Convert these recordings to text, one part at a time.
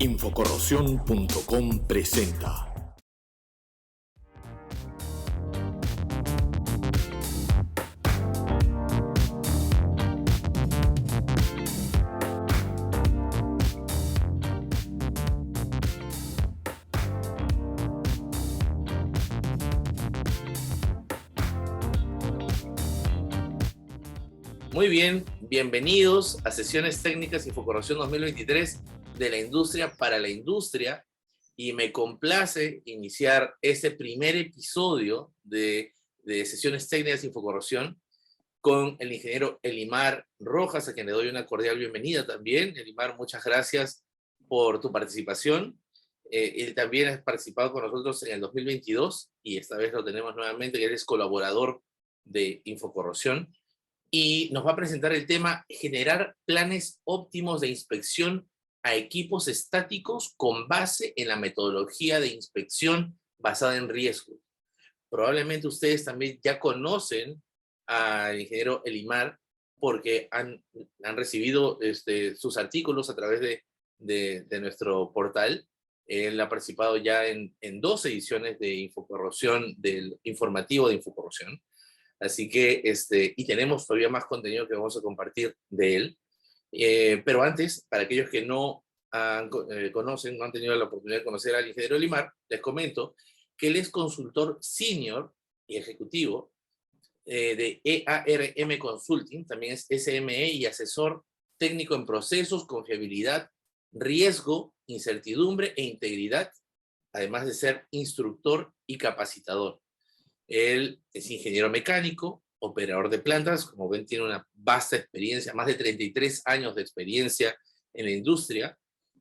Infocorrosión.com presenta. Muy bien, bienvenidos a Sesiones Técnicas Infocorrosión 2023 de la industria para la industria, y me complace iniciar este primer episodio de Sesiones Técnicas Infocorrosión con el ingeniero Elimar Rojas, a quien le doy una cordial bienvenida también. Elimar, muchas gracias por tu participación. Él también ha participado con nosotros en el 2022 y esta vez lo tenemos nuevamente, que eres colaborador de Infocorrosión. Y nos va a presentar el tema: generar planes óptimos de inspección a equipos estáticos con base en la metodología de inspección basada en riesgo. Probablemente ustedes también ya conocen al ingeniero Elimar porque han recibido sus artículos a través de nuestro portal. Él ha participado ya en 2 ediciones de Infocorrosión, del informativo de Infocorrosión. Así que, y tenemos todavía más contenido que vamos a compartir de él. Pero antes, para aquellos que no conocen, no han tenido la oportunidad de conocer al ingeniero Elimar, les comento que él es consultor senior y ejecutivo de EARM Consulting, también es SME y asesor técnico en procesos, confiabilidad, riesgo, incertidumbre e integridad, además de ser instructor y capacitador. Él es ingeniero mecánico, operador de plantas, como ven tiene una vasta experiencia, más de 33 años de experiencia en la industria,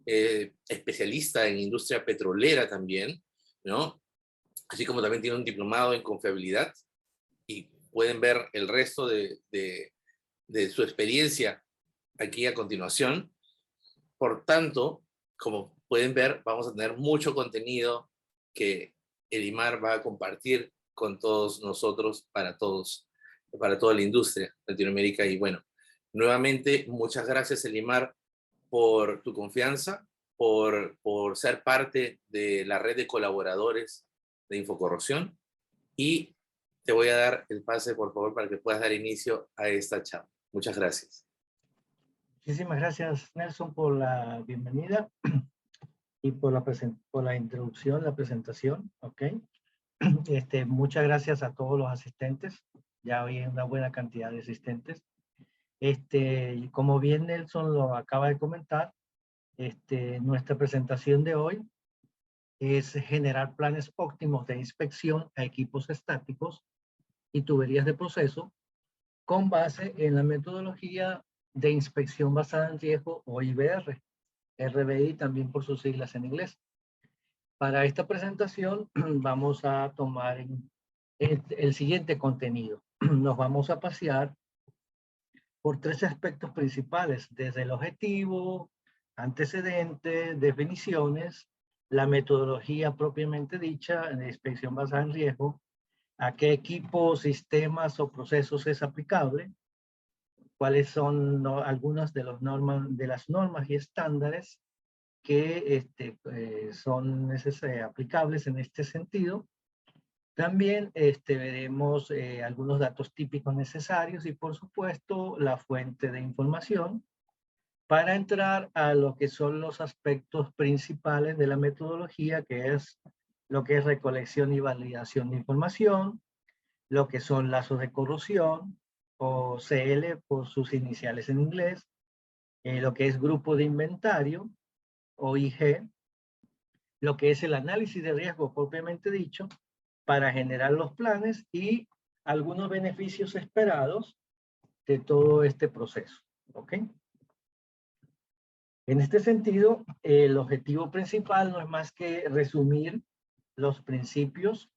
especialista en industria petrolera también, ¿no? Así como también tiene un diplomado en confiabilidad, y pueden ver el resto de su experiencia aquí a continuación. Por tanto, como pueden ver, vamos a tener mucho contenido que Elimar va a compartir con todos nosotros, para toda la industria de Latinoamérica. Y bueno, nuevamente, muchas gracias, Elimar, por tu confianza, por ser parte de la red de colaboradores de Infocorrosión, y te voy a dar el pase, por favor, para que puedas dar inicio a esta charla. Muchas gracias. Muchísimas gracias, Nelson, por la bienvenida y por la introducción, la presentación, ¿ok? Muchas gracias a todos los asistentes. Ya hoy hay una buena cantidad de asistentes. Y como bien Nelson lo acaba de comentar, nuestra presentación de hoy es generar planes óptimos de inspección a equipos estáticos y tuberías de proceso con base en la metodología de inspección basada en riesgo, o IBR, RBI también por sus siglas en inglés. Para esta presentación vamos a tomar el siguiente contenido. Nos vamos a pasear por 3 aspectos principales: desde el objetivo, antecedentes, definiciones, la metodología propiamente dicha de inspección basada en riesgo, a qué equipos, sistemas o procesos es aplicable, cuáles son algunas de las normas y estándares que son aplicables en este sentido. También veremos algunos datos típicos necesarios y, por supuesto, la fuente de información para entrar a lo que son los aspectos principales de la metodología, que es lo que es recolección y validación de información, lo que son lazos de corrosión, o CL por sus iniciales en inglés, lo que es grupo de inventario, o IG, lo que es el análisis de riesgo propiamente dicho, para generar los planes y algunos beneficios esperados de todo este proceso. ¿Ok? En este sentido, el objetivo principal no es más que resumir los principios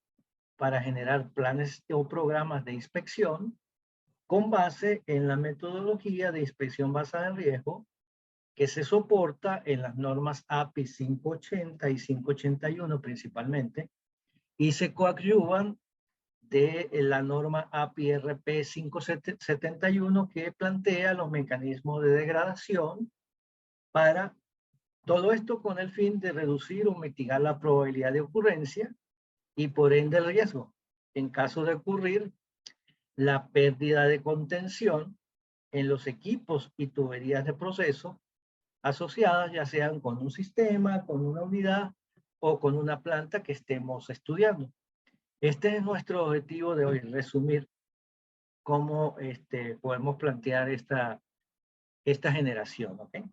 para generar planes o programas de inspección con base en la metodología de inspección basada en riesgo, que se soporta en las normas API 580 y 581 principalmente, y se coadyuvan de la norma API RP 571, que plantea los mecanismos de degradación para Todo esto con el fin de reducir o mitigar la probabilidad de ocurrencia y por ende el riesgo. En caso de ocurrir la pérdida de contención en los equipos y tuberías de proceso asociadas ya sean con un sistema, con una unidad o con una planta que estemos estudiando. Este es nuestro objetivo de hoy, resumir cómo podemos plantear esta generación. ¿Okay?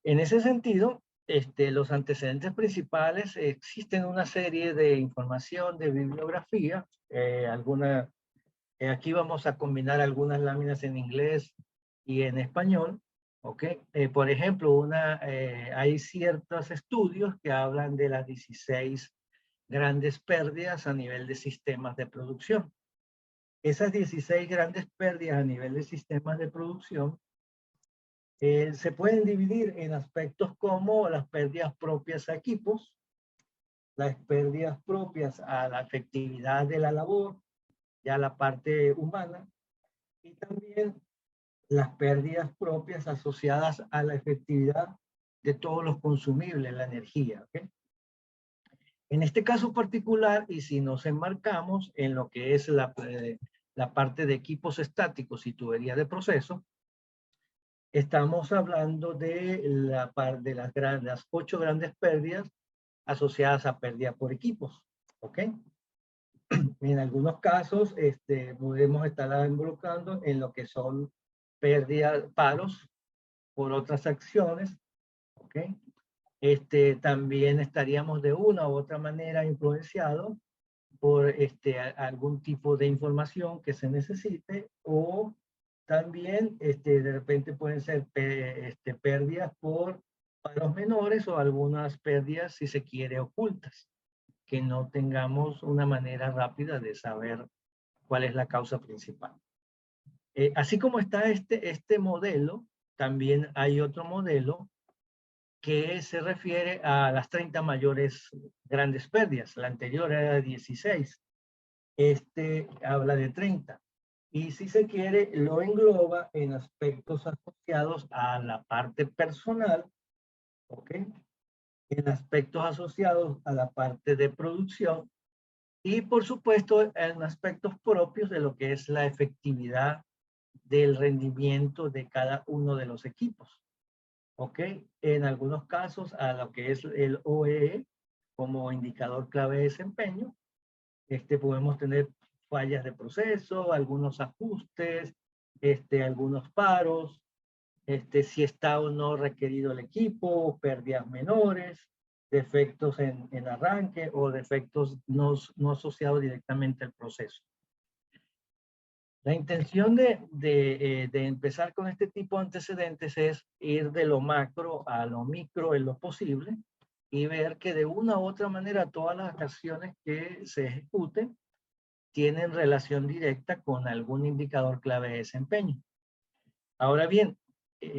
En ese sentido, los antecedentes principales, existen una serie de información, de bibliografía, aquí vamos a combinar algunas láminas en inglés y en español. ¿Okay? Por ejemplo, hay ciertos estudios que hablan de las 16 grandes pérdidas a nivel de sistemas de producción. Esas 16 grandes pérdidas a nivel de sistemas de producción se pueden dividir en aspectos como las pérdidas propias a equipos, las pérdidas propias a la efectividad de la labor, ya la parte humana, y también las pérdidas propias asociadas a la efectividad de todos los consumibles, la energía. ¿Okay? En este caso particular, y si nos enmarcamos en lo que es la parte de equipos estáticos y tubería de proceso, estamos hablando de las 8 grandes pérdidas asociadas a pérdida por equipos. ¿Ok? En algunos casos podemos estar involucrando en lo que son pérdidas, paros por otras acciones. ¿Ok? También estaríamos de una u otra manera influenciados por algún tipo de información que se necesite, o también de repente pueden ser pérdidas por paros menores o algunas pérdidas, si se quiere, ocultas, que no tengamos una manera rápida de saber cuál es la causa principal. Así como está este modelo, también hay otro modelo que se refiere a las 30 mayores grandes pérdidas. La anterior era de 16. Habla de 30. Y si se quiere, lo engloba en aspectos asociados a la parte personal, ¿ok? En aspectos asociados a la parte de producción y, por supuesto, en aspectos propios de lo que es la efectividad del rendimiento de cada uno de los equipos. ¿Ok? En algunos casos a lo que es el OEE como indicador clave de desempeño. Podemos tener fallas de proceso, algunos ajustes, algunos paros, si está o no requerido el equipo, pérdidas menores, defectos en arranque o defectos no asociados directamente al proceso. La intención de empezar con este tipo de antecedentes es ir de lo macro a lo micro en lo posible y ver que de una u otra manera todas las acciones que se ejecuten tienen relación directa con algún indicador clave de desempeño. Ahora bien,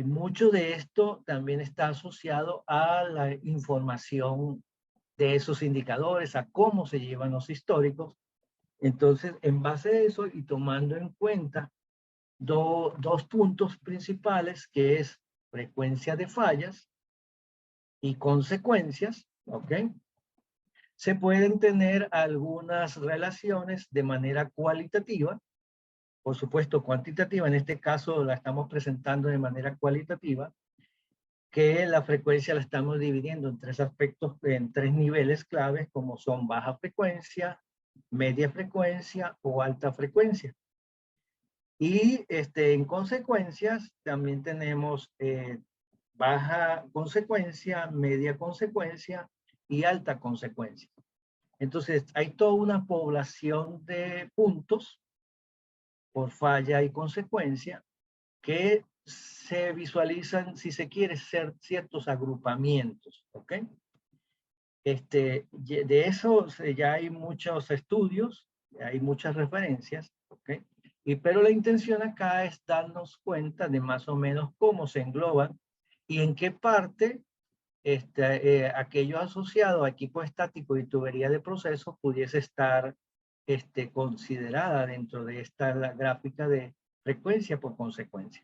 mucho de esto también está asociado a la información de esos indicadores, a cómo se llevan los históricos. Entonces, en base a eso y tomando en cuenta dos puntos principales, que es frecuencia de fallas y consecuencias, ¿ok? Se pueden tener algunas relaciones de manera cualitativa, por supuesto cuantitativa, en este caso la estamos presentando de manera cualitativa, que la frecuencia la estamos dividiendo en 3 aspectos, en 3 niveles claves, como son baja frecuencia, media frecuencia o alta frecuencia. Y en consecuencias también tenemos baja consecuencia, media consecuencia y alta consecuencia. Entonces, hay toda una población de puntos por falla y consecuencia que se visualizan, si se quiere, ser ciertos agrupamientos, ¿ok? De eso ya hay muchos estudios, hay muchas referencias, ¿ok? Pero la intención acá es darnos cuenta de más o menos cómo se engloban y en qué parte aquello asociado a equipo estático y tubería de proceso pudiese estar considerada dentro de esta gráfica de frecuencia por consecuencia.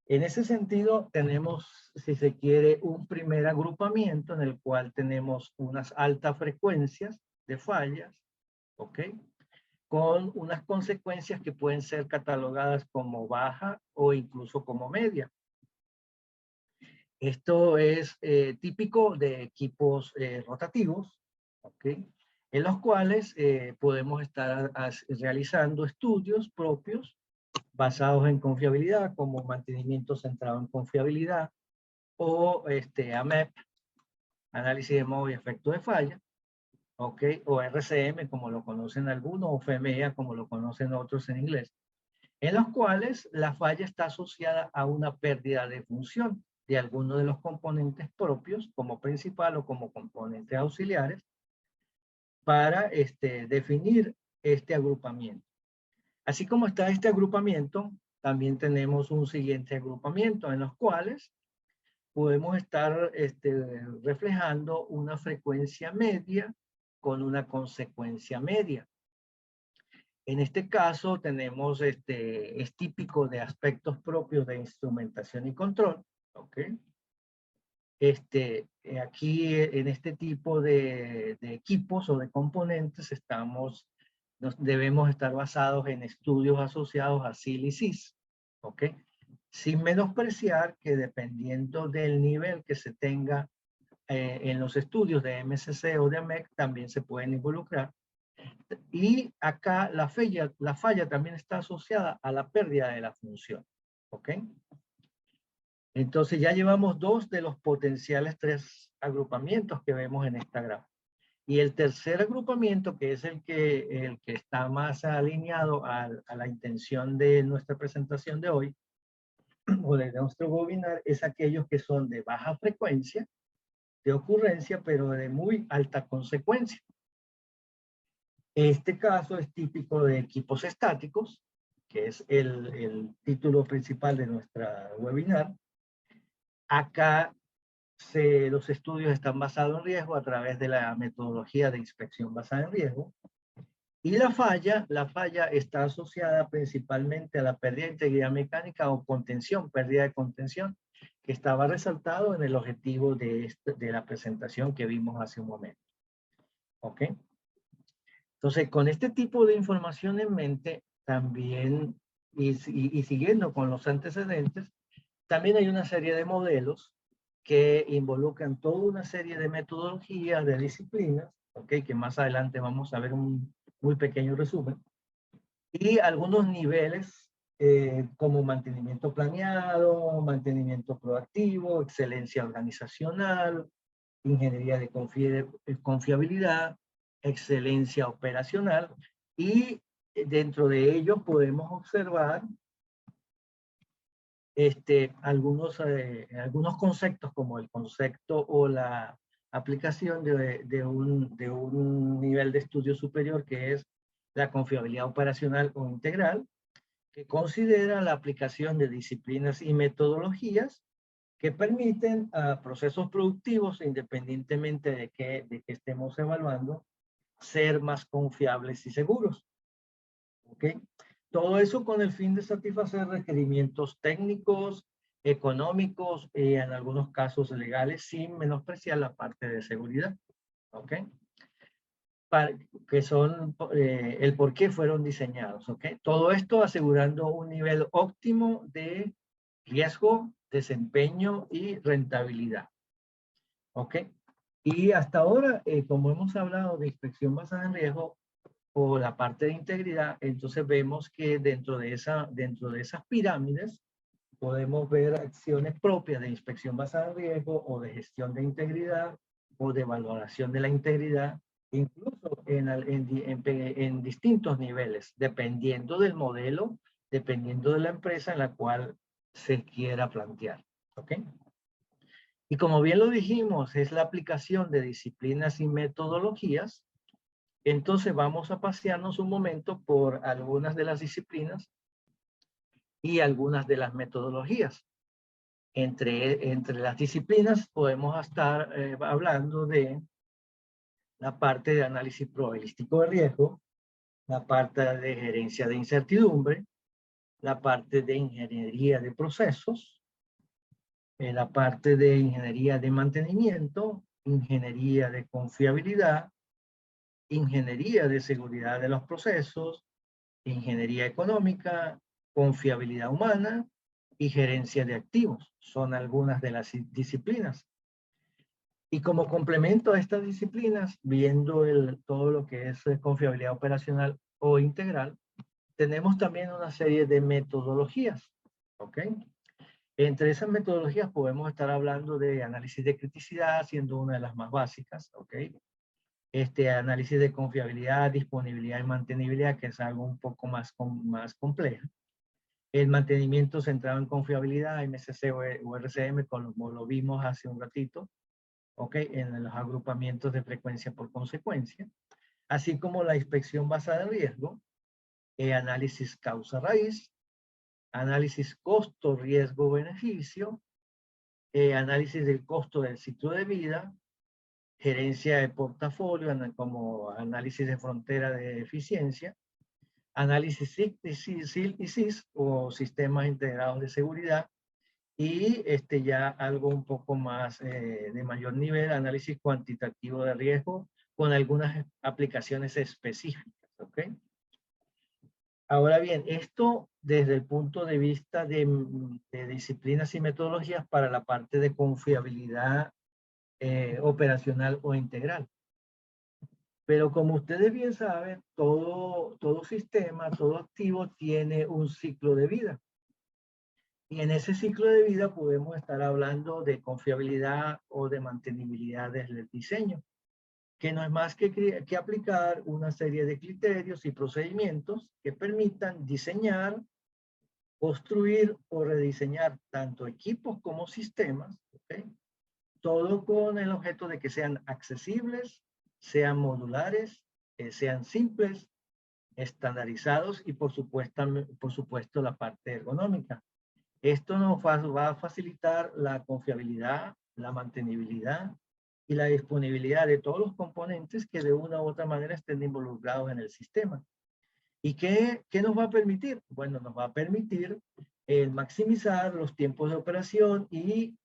En ese sentido, tenemos, si se quiere, un primer agrupamiento en el cual tenemos unas altas frecuencias de fallas, ¿ok? Con unas consecuencias que pueden ser catalogadas como baja o incluso como media. Esto es típico de equipos rotativos, ¿ok? En los cuales podemos estar realizando estudios propios basados en confiabilidad, como mantenimiento centrado en confiabilidad, o AMEP, análisis de modo y efecto de falla, ¿ok? O RCM, como lo conocen algunos, o FMEA, como lo conocen otros en inglés, en los cuales la falla está asociada a una pérdida de función de alguno de los componentes propios, como principal o como componentes auxiliares, para definir este agrupamiento. Así como está este agrupamiento, también tenemos un siguiente agrupamiento en los cuales podemos estar reflejando una frecuencia media con una consecuencia media. En este caso tenemos, es típico de aspectos propios de instrumentación y control, ¿ok? Aquí en este tipo de equipos o de componentes debemos estar basados en estudios asociados a SIL y SIS, ¿ok? Sin menospreciar que dependiendo del nivel que se tenga en los estudios de MCC o de AMEC, también se pueden involucrar. Y acá la falla también está asociada a la pérdida de la función, ¿ok? Entonces ya llevamos 2 de los potenciales 3 agrupamientos que vemos en esta gráfica. Y el tercer agrupamiento, que es el que está más alineado a la intención de nuestra presentación de hoy, o de nuestro webinar, es aquellos que son de baja frecuencia de ocurrencia, pero de muy alta consecuencia. Este caso es típico de equipos estáticos, que es el título principal de nuestra webinar. Acá los estudios están basados en riesgo a través de la metodología de inspección basada en riesgo. Y la falla está asociada principalmente a la pérdida de integridad mecánica o contención, pérdida de contención, que estaba resaltado en el objetivo de la presentación que vimos hace un momento. ¿Ok? Entonces, con este tipo de información en mente, también, y siguiendo con los antecedentes, también hay una serie de modelos que involucran toda una serie de metodologías, de disciplinas, ¿ok? Que más adelante vamos a ver un muy pequeño resumen, y algunos niveles como mantenimiento planeado, mantenimiento proactivo, excelencia organizacional, ingeniería de confiabilidad, excelencia operacional, y dentro de ellos podemos observar algunos conceptos como el concepto o la aplicación de un nivel de estudio superior que es la confiabilidad operacional o integral, que considera la aplicación de disciplinas y metodologías que permiten a procesos productivos, independientemente de que estemos evaluando, ser más confiables y seguros. ¿Ok? Todo eso con el fin de satisfacer requerimientos técnicos, económicos y en algunos casos legales, sin menospreciar la parte de seguridad. ¿Ok? Que son el por qué fueron diseñados. ¿Ok? Todo esto asegurando un nivel óptimo de riesgo, desempeño y rentabilidad. ¿Ok? Y hasta ahora, como hemos hablado de inspección basada en riesgo, o la parte de integridad, entonces vemos que dentro de esas pirámides podemos ver acciones propias de inspección basada en riesgo o de gestión de integridad o de valoración de la integridad, incluso en distintos niveles, dependiendo del modelo, dependiendo de la empresa en la cual se quiera plantear. ¿Ok? Y como bien lo dijimos, es la aplicación de disciplinas y metodologías. Entonces vamos a pasearnos un momento por algunas de las disciplinas y algunas de las metodologías. Entre las disciplinas podemos estar hablando de la parte de análisis probabilístico de riesgo, la parte de gerencia de incertidumbre, la parte de ingeniería de procesos, la parte de ingeniería de mantenimiento, ingeniería de confiabilidad, ingeniería de seguridad de los procesos, ingeniería económica, confiabilidad humana y gerencia de activos. Son algunas de las disciplinas. Y como complemento a estas disciplinas, viendo todo lo que es confiabilidad operacional o integral, tenemos también una serie de metodologías, ¿ok? Entre esas metodologías podemos estar hablando de análisis de criticidad, siendo una de las más básicas, ¿ok? Análisis de confiabilidad, disponibilidad y mantenibilidad, que es algo un poco más complejo. El mantenimiento centrado en confiabilidad, MSC o RCM, como lo vimos hace un ratito, ¿ok? En los agrupamientos de frecuencia por consecuencia, así como la inspección basada en riesgo, análisis causa-raíz, análisis costo, riesgo, beneficio, análisis del costo del ciclo de vida, gerencia de portafolio, como análisis de frontera de eficiencia, análisis SIC y SIS o sistemas integrados de seguridad, y ya algo un poco más de mayor nivel, análisis cuantitativo de riesgo con algunas aplicaciones específicas, ¿ok? Ahora bien, esto desde el punto de vista de disciplinas y metodologías para la parte de confiabilidad operacional o integral. Pero como ustedes bien saben, todo sistema, todo activo tiene un ciclo de vida. Y en ese ciclo de vida podemos estar hablando de confiabilidad o de mantenibilidad desde el diseño, que no es más que aplicar una serie de criterios y procedimientos que permitan diseñar, construir o rediseñar tanto equipos como sistemas, ¿okay? Todo con el objeto de que sean accesibles, sean modulares, sean simples, estandarizados y por supuesto la parte ergonómica. Esto nos va a facilitar la confiabilidad, la mantenibilidad y la disponibilidad de todos los componentes que de una u otra manera estén involucrados en el sistema. ¿Y qué nos va a permitir? Bueno, nos va a permitir maximizar los tiempos de operación y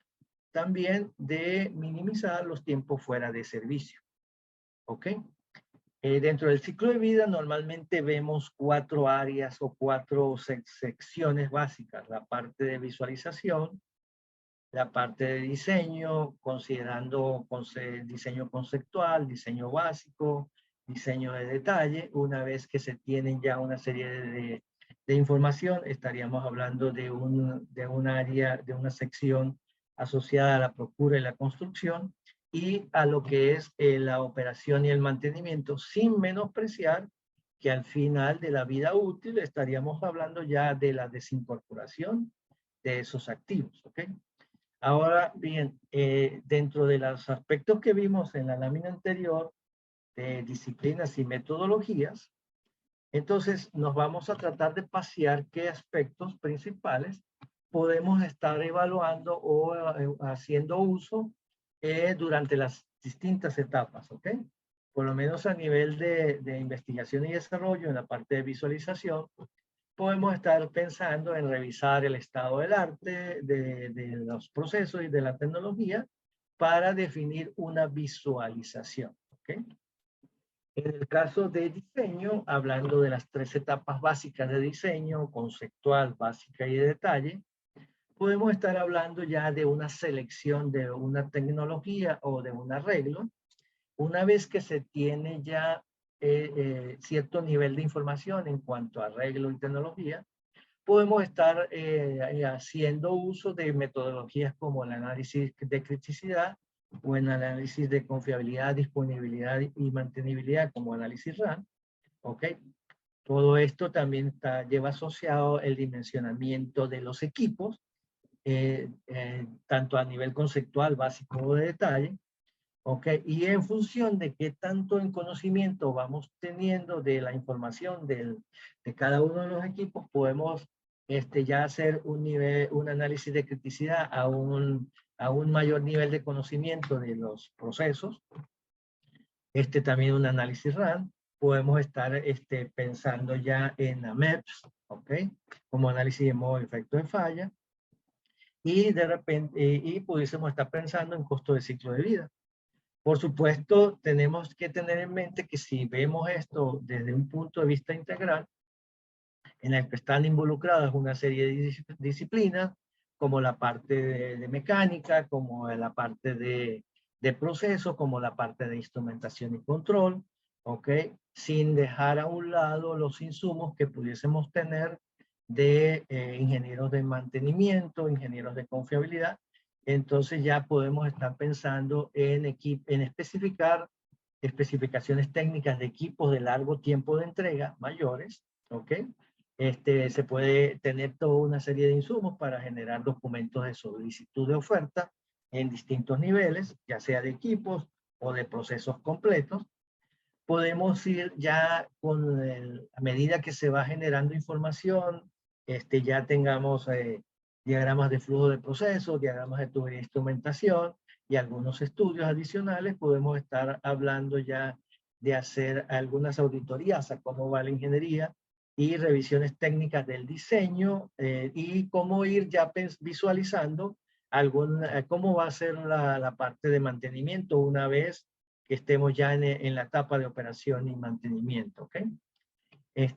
también de minimizar los tiempos fuera de servicio. ¿Ok? Dentro del ciclo de vida normalmente vemos 4 áreas o 4 secciones básicas. La parte de visualización, la parte de diseño, considerando diseño conceptual, diseño básico, diseño de detalle. Una vez que se tienen ya una serie de información, estaríamos hablando de un área, de una sección asociada a la procura y la construcción y a lo que es la operación y el mantenimiento, sin menospreciar que al final de la vida útil estaríamos hablando ya de la desincorporación de esos activos, ¿ok? Ahora bien, dentro de los aspectos que vimos en la lámina anterior de disciplinas y metodologías, entonces nos vamos a tratar de pasear qué aspectos principales podemos estar evaluando o haciendo uso durante las distintas etapas, ¿ok? Por lo menos a nivel de investigación y desarrollo en la parte de visualización, podemos estar pensando en revisar el estado del arte, de los procesos y de la tecnología para definir una visualización, ¿ok? En el caso de diseño, hablando de las 3 etapas básicas de diseño, conceptual, básica y de detalle, podemos estar hablando ya de una selección de una tecnología o de un arreglo. Una vez que se tiene ya cierto nivel de información en cuanto a arreglo y tecnología, podemos estar haciendo uso de metodologías como el análisis de criticidad o el análisis de confiabilidad, disponibilidad y mantenibilidad como análisis RAM, ¿ok? Todo esto también lleva asociado el dimensionamiento de los equipos, tanto a nivel conceptual, básico o de detalle, ¿ok? Y en función de qué tanto en conocimiento vamos teniendo de la información de cada uno de los equipos, podemos ya hacer un análisis de criticidad a un mayor nivel de conocimiento de los procesos. También un análisis RAM. Podemos estar pensando ya en AMEPS, ¿ok? Como análisis de modo de efecto de falla. y de repente, y pudiésemos estar pensando en costo de ciclo de vida. Por supuesto, tenemos que tener en mente que si vemos esto desde un punto de vista integral, en el que están involucradas una serie de disciplinas, como la parte de mecánica, como la parte de proceso, como la parte de instrumentación y control, ¿ok? Sin dejar a un lado los insumos que pudiésemos tener de ingenieros de mantenimiento, ingenieros de confiabilidad. Entonces ya podemos estar pensando en especificar especificaciones técnicas de equipos de largo tiempo de entrega mayores, ¿ok? Se puede tener toda una serie de insumos para generar documentos de solicitud de oferta en distintos niveles, ya sea de equipos o de procesos completos. Podemos ir ya a medida que se va generando información, ya tengamos diagramas de flujo de proceso, diagramas de tubería de instrumentación y algunos estudios adicionales, podemos estar hablando ya de hacer algunas auditorías a cómo va la ingeniería y revisiones técnicas del diseño y cómo ir ya visualizando cómo va a ser la parte de mantenimiento una vez que estemos ya en la etapa de operación y mantenimiento, ¿ok?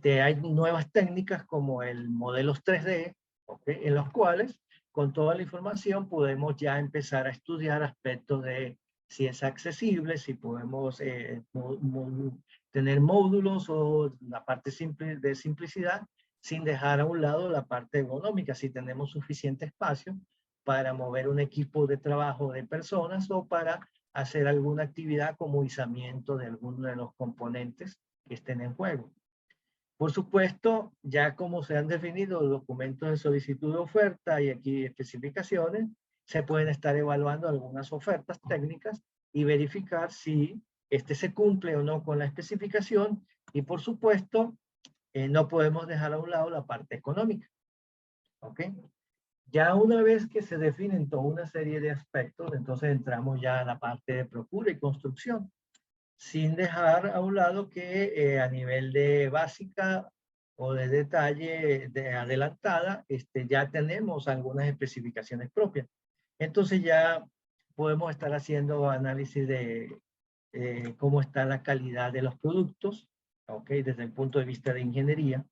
Hay nuevas técnicas como el modelos 3D, ¿ok? En los cuales con toda la información podemos ya empezar a estudiar aspectos de si es accesible, si podemos tener módulos o la parte simple de simplicidad sin dejar a un lado la parte económica, si tenemos suficiente espacio para mover un equipo de trabajo de personas o para hacer alguna actividad como izamiento de alguno de los componentes que estén en juego. Por supuesto, ya como se han definido los documentos de solicitud de oferta y aquí especificaciones, se pueden estar evaluando algunas ofertas técnicas y verificar si se cumple o no con la especificación y por supuesto, no podemos dejar a un lado la parte económica. ¿Ok? Ya una vez que se definen toda una serie de aspectos, entonces entramos ya a la parte de procura y construcción, sin dejar a un lado que a nivel de básica o de detalle de adelantada, ya tenemos algunas especificaciones propias. Entonces ya podemos estar haciendo análisis de cómo está la calidad de los productos, ¿ok? Desde el punto de vista de ingeniería.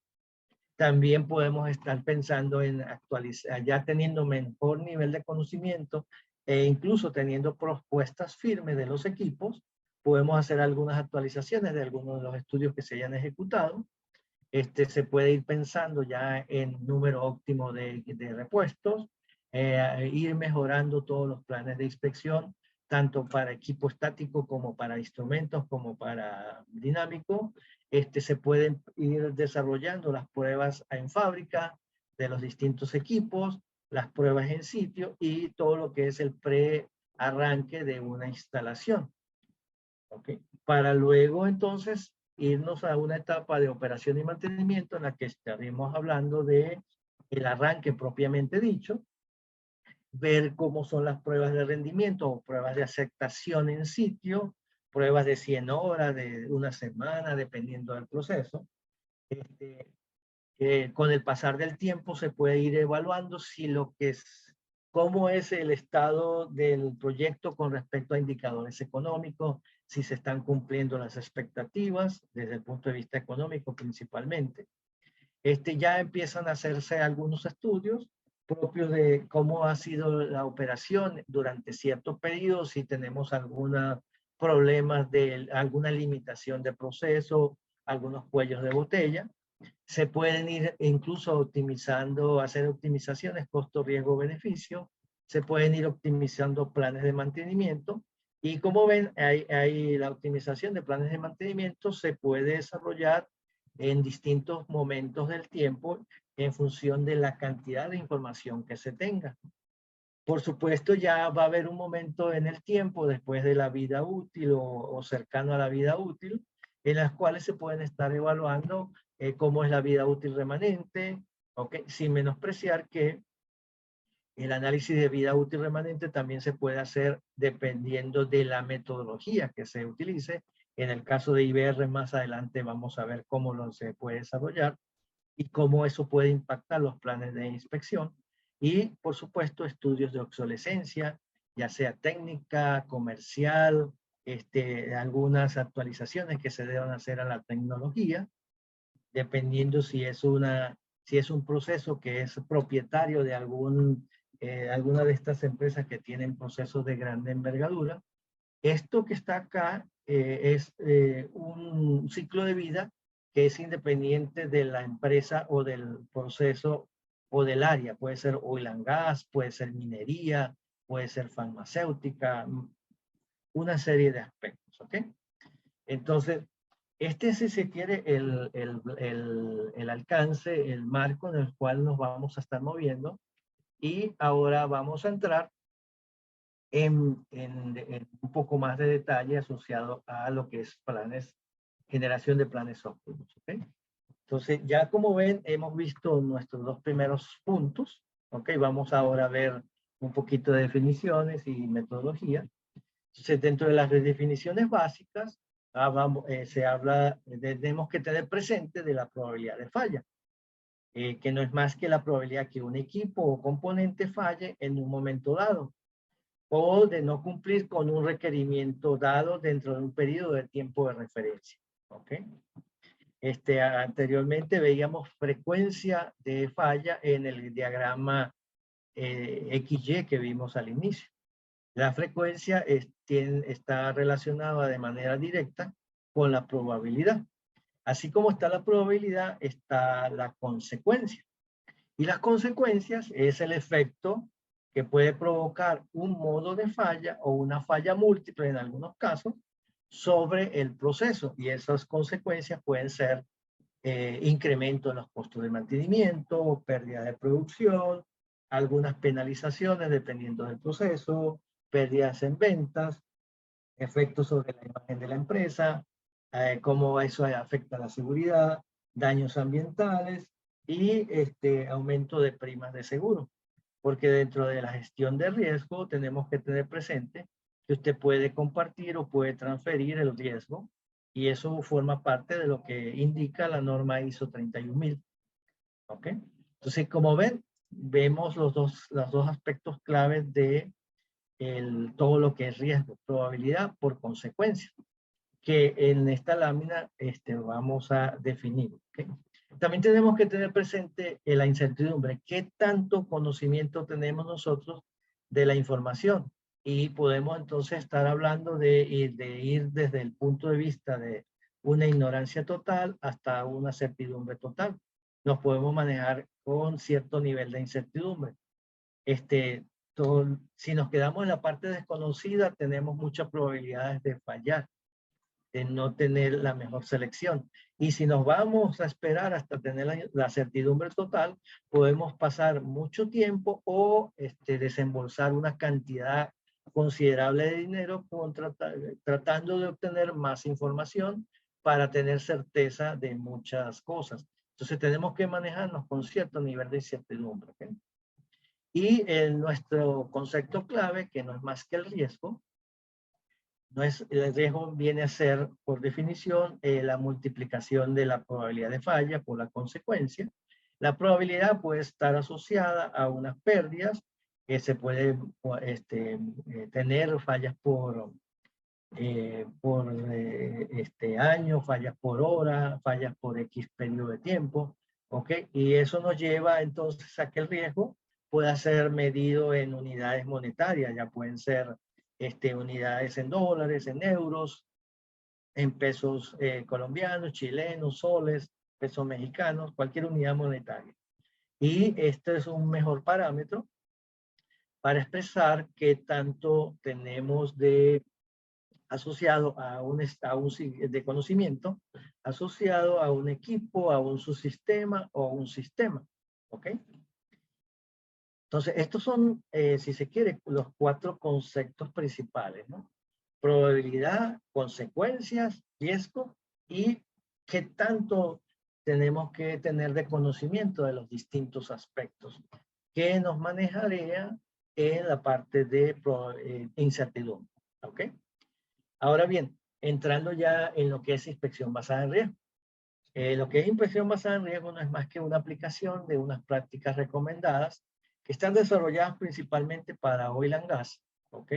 También podemos estar pensando en actualizar, ya teniendo mejor nivel de conocimiento e incluso teniendo propuestas firmes de los equipos, podemos hacer algunas actualizaciones de algunos de los estudios que se hayan ejecutado. Se puede ir pensando ya en número óptimo de repuestos, ir mejorando todos los planes de inspección, tanto para equipo estático como para instrumentos, como para dinámico. Se pueden ir desarrollando las pruebas en fábrica de los distintos equipos, las pruebas en sitio y todo lo que es el pre-arranque de una instalación. ¿Okay? Para luego entonces irnos a una etapa de operación y mantenimiento en la que estaremos hablando de el arranque propiamente dicho, ver cómo son las pruebas de rendimiento o pruebas de aceptación en sitio, pruebas de 100 horas, de una semana, dependiendo del proceso. Con el pasar del tiempo se puede ir evaluando si lo que es, cómo es el estado del proyecto con respecto a indicadores económicos, si se están cumpliendo las expectativas desde el punto de vista económico principalmente. Ya empiezan a hacerse algunos estudios propios de cómo ha sido la operación durante ciertos periodos, si tenemos algunos problemas de alguna limitación de proceso, algunos cuellos de botella. Se pueden ir incluso optimizando, hacer optimizaciones costo, riesgo, beneficio. Se pueden ir optimizando planes de mantenimiento. Y como ven, hay la optimización de planes de mantenimiento se puede desarrollar en distintos momentos del tiempo en función de la cantidad de información que se tenga. Por supuesto, ya va a haber un momento en el tiempo después de la vida útil o cercano a la vida útil, en las cuales se pueden estar evaluando cómo es la vida útil remanente, ¿okay? Sin menospreciar que el análisis de vida útil remanente también se puede hacer dependiendo de la metodología que se utilice. En el caso de IBR, más adelante vamos a ver cómo se puede desarrollar y cómo eso puede impactar los planes de inspección. y, por supuesto, estudios de obsolescencia, ya sea técnica, comercial, algunas actualizaciones que se deban hacer a la tecnología, dependiendo si es un proceso que es propietario de alguna de estas empresas que tienen procesos de grande envergadura. Esto que está acá es un ciclo de vida que es independiente de la empresa o del proceso o del área. Puede ser oil and gas, puede ser minería, puede ser farmacéutica, una serie de aspectos, ¿ok? Entonces, si se quiere, el alcance, el marco en el cual nos vamos a estar moviendo. Y ahora vamos a entrar en un poco más de detalle asociado a lo que es generación de planes óptimos, ¿ok? Entonces, ya como ven, hemos visto nuestros dos primeros puntos, ¿ok? Vamos ahora a ver un poquito de definiciones y metodología. Entonces, dentro de las definiciones básicas, se habla, tenemos que tener presente de la probabilidad de falla, que no es más que la probabilidad que un equipo o componente falle en un momento dado, o de no cumplir con un requerimiento dado dentro de un periodo de tiempo de referencia. ¿Ok? Anteriormente veíamos frecuencia de falla en el diagrama XY que vimos al inicio. La frecuencia está relacionada de manera directa con la probabilidad. Así como está la probabilidad, está la consecuencia. Y las consecuencias es el efecto que puede provocar un modo de falla o una falla múltiple en algunos casos sobre el proceso. Y esas consecuencias pueden ser incremento en los costos de mantenimiento, pérdida de producción, algunas penalizaciones dependiendo del proceso, pérdidas en ventas, efectos sobre la imagen de la empresa, cómo eso afecta a la seguridad, daños ambientales y aumento de primas de seguro. Porque dentro de la gestión de riesgo tenemos que tener presente que usted puede compartir o puede transferir el riesgo, y eso forma parte de lo que indica la norma ISO 31000. ¿Ok? Entonces, como ven, vemos los dos aspectos claves de todo lo que es riesgo, probabilidad por consecuencia, que en esta lámina vamos a definir. ¿Okay? También tenemos que tener presente la incertidumbre, qué tanto conocimiento tenemos nosotros de la información, y podemos entonces estar hablando de ir desde el punto de vista de una ignorancia total hasta una certidumbre total. Nos podemos manejar con cierto nivel de incertidumbre. Si nos quedamos en la parte desconocida, tenemos muchas probabilidades de fallar, de no tener la mejor selección. Y si nos vamos a esperar hasta tener la certidumbre total, podemos pasar mucho tiempo o desembolsar una cantidad considerable de dinero tratando de obtener más información para tener certeza de muchas cosas. Entonces tenemos que manejarnos con cierto nivel de incertidumbre. ¿Okay? Y nuestro concepto clave, que no es más que el riesgo, el riesgo viene a ser, por definición, la multiplicación de la probabilidad de falla por la consecuencia. La probabilidad puede estar asociada a unas pérdidas que se puede tener fallas por año, fallas por hora, fallas por X periodo de tiempo. ¿Ok? Y eso nos lleva entonces a que el riesgo pueda ser medido en unidades monetarias, ya pueden ser unidades en dólares, en euros, en pesos colombianos, chilenos, soles, pesos mexicanos, cualquier unidad monetaria. Y este es un mejor parámetro para expresar qué tanto tenemos asociado a un de conocimiento, asociado a un equipo, a un subsistema o un sistema. ¿Ok? Entonces, estos son, si se quiere, los 4 conceptos principales, ¿no? Probabilidad, consecuencias, riesgo y qué tanto tenemos que tener de conocimiento de los distintos aspectos que nos manejaría en la parte de incertidumbre. ¿Ok? Ahora bien, entrando ya en lo que es inspección basada en riesgo. Lo que es inspección basada en riesgo no es más que una aplicación de unas prácticas recomendadas que están desarrolladas principalmente para oil and gas, ¿ok?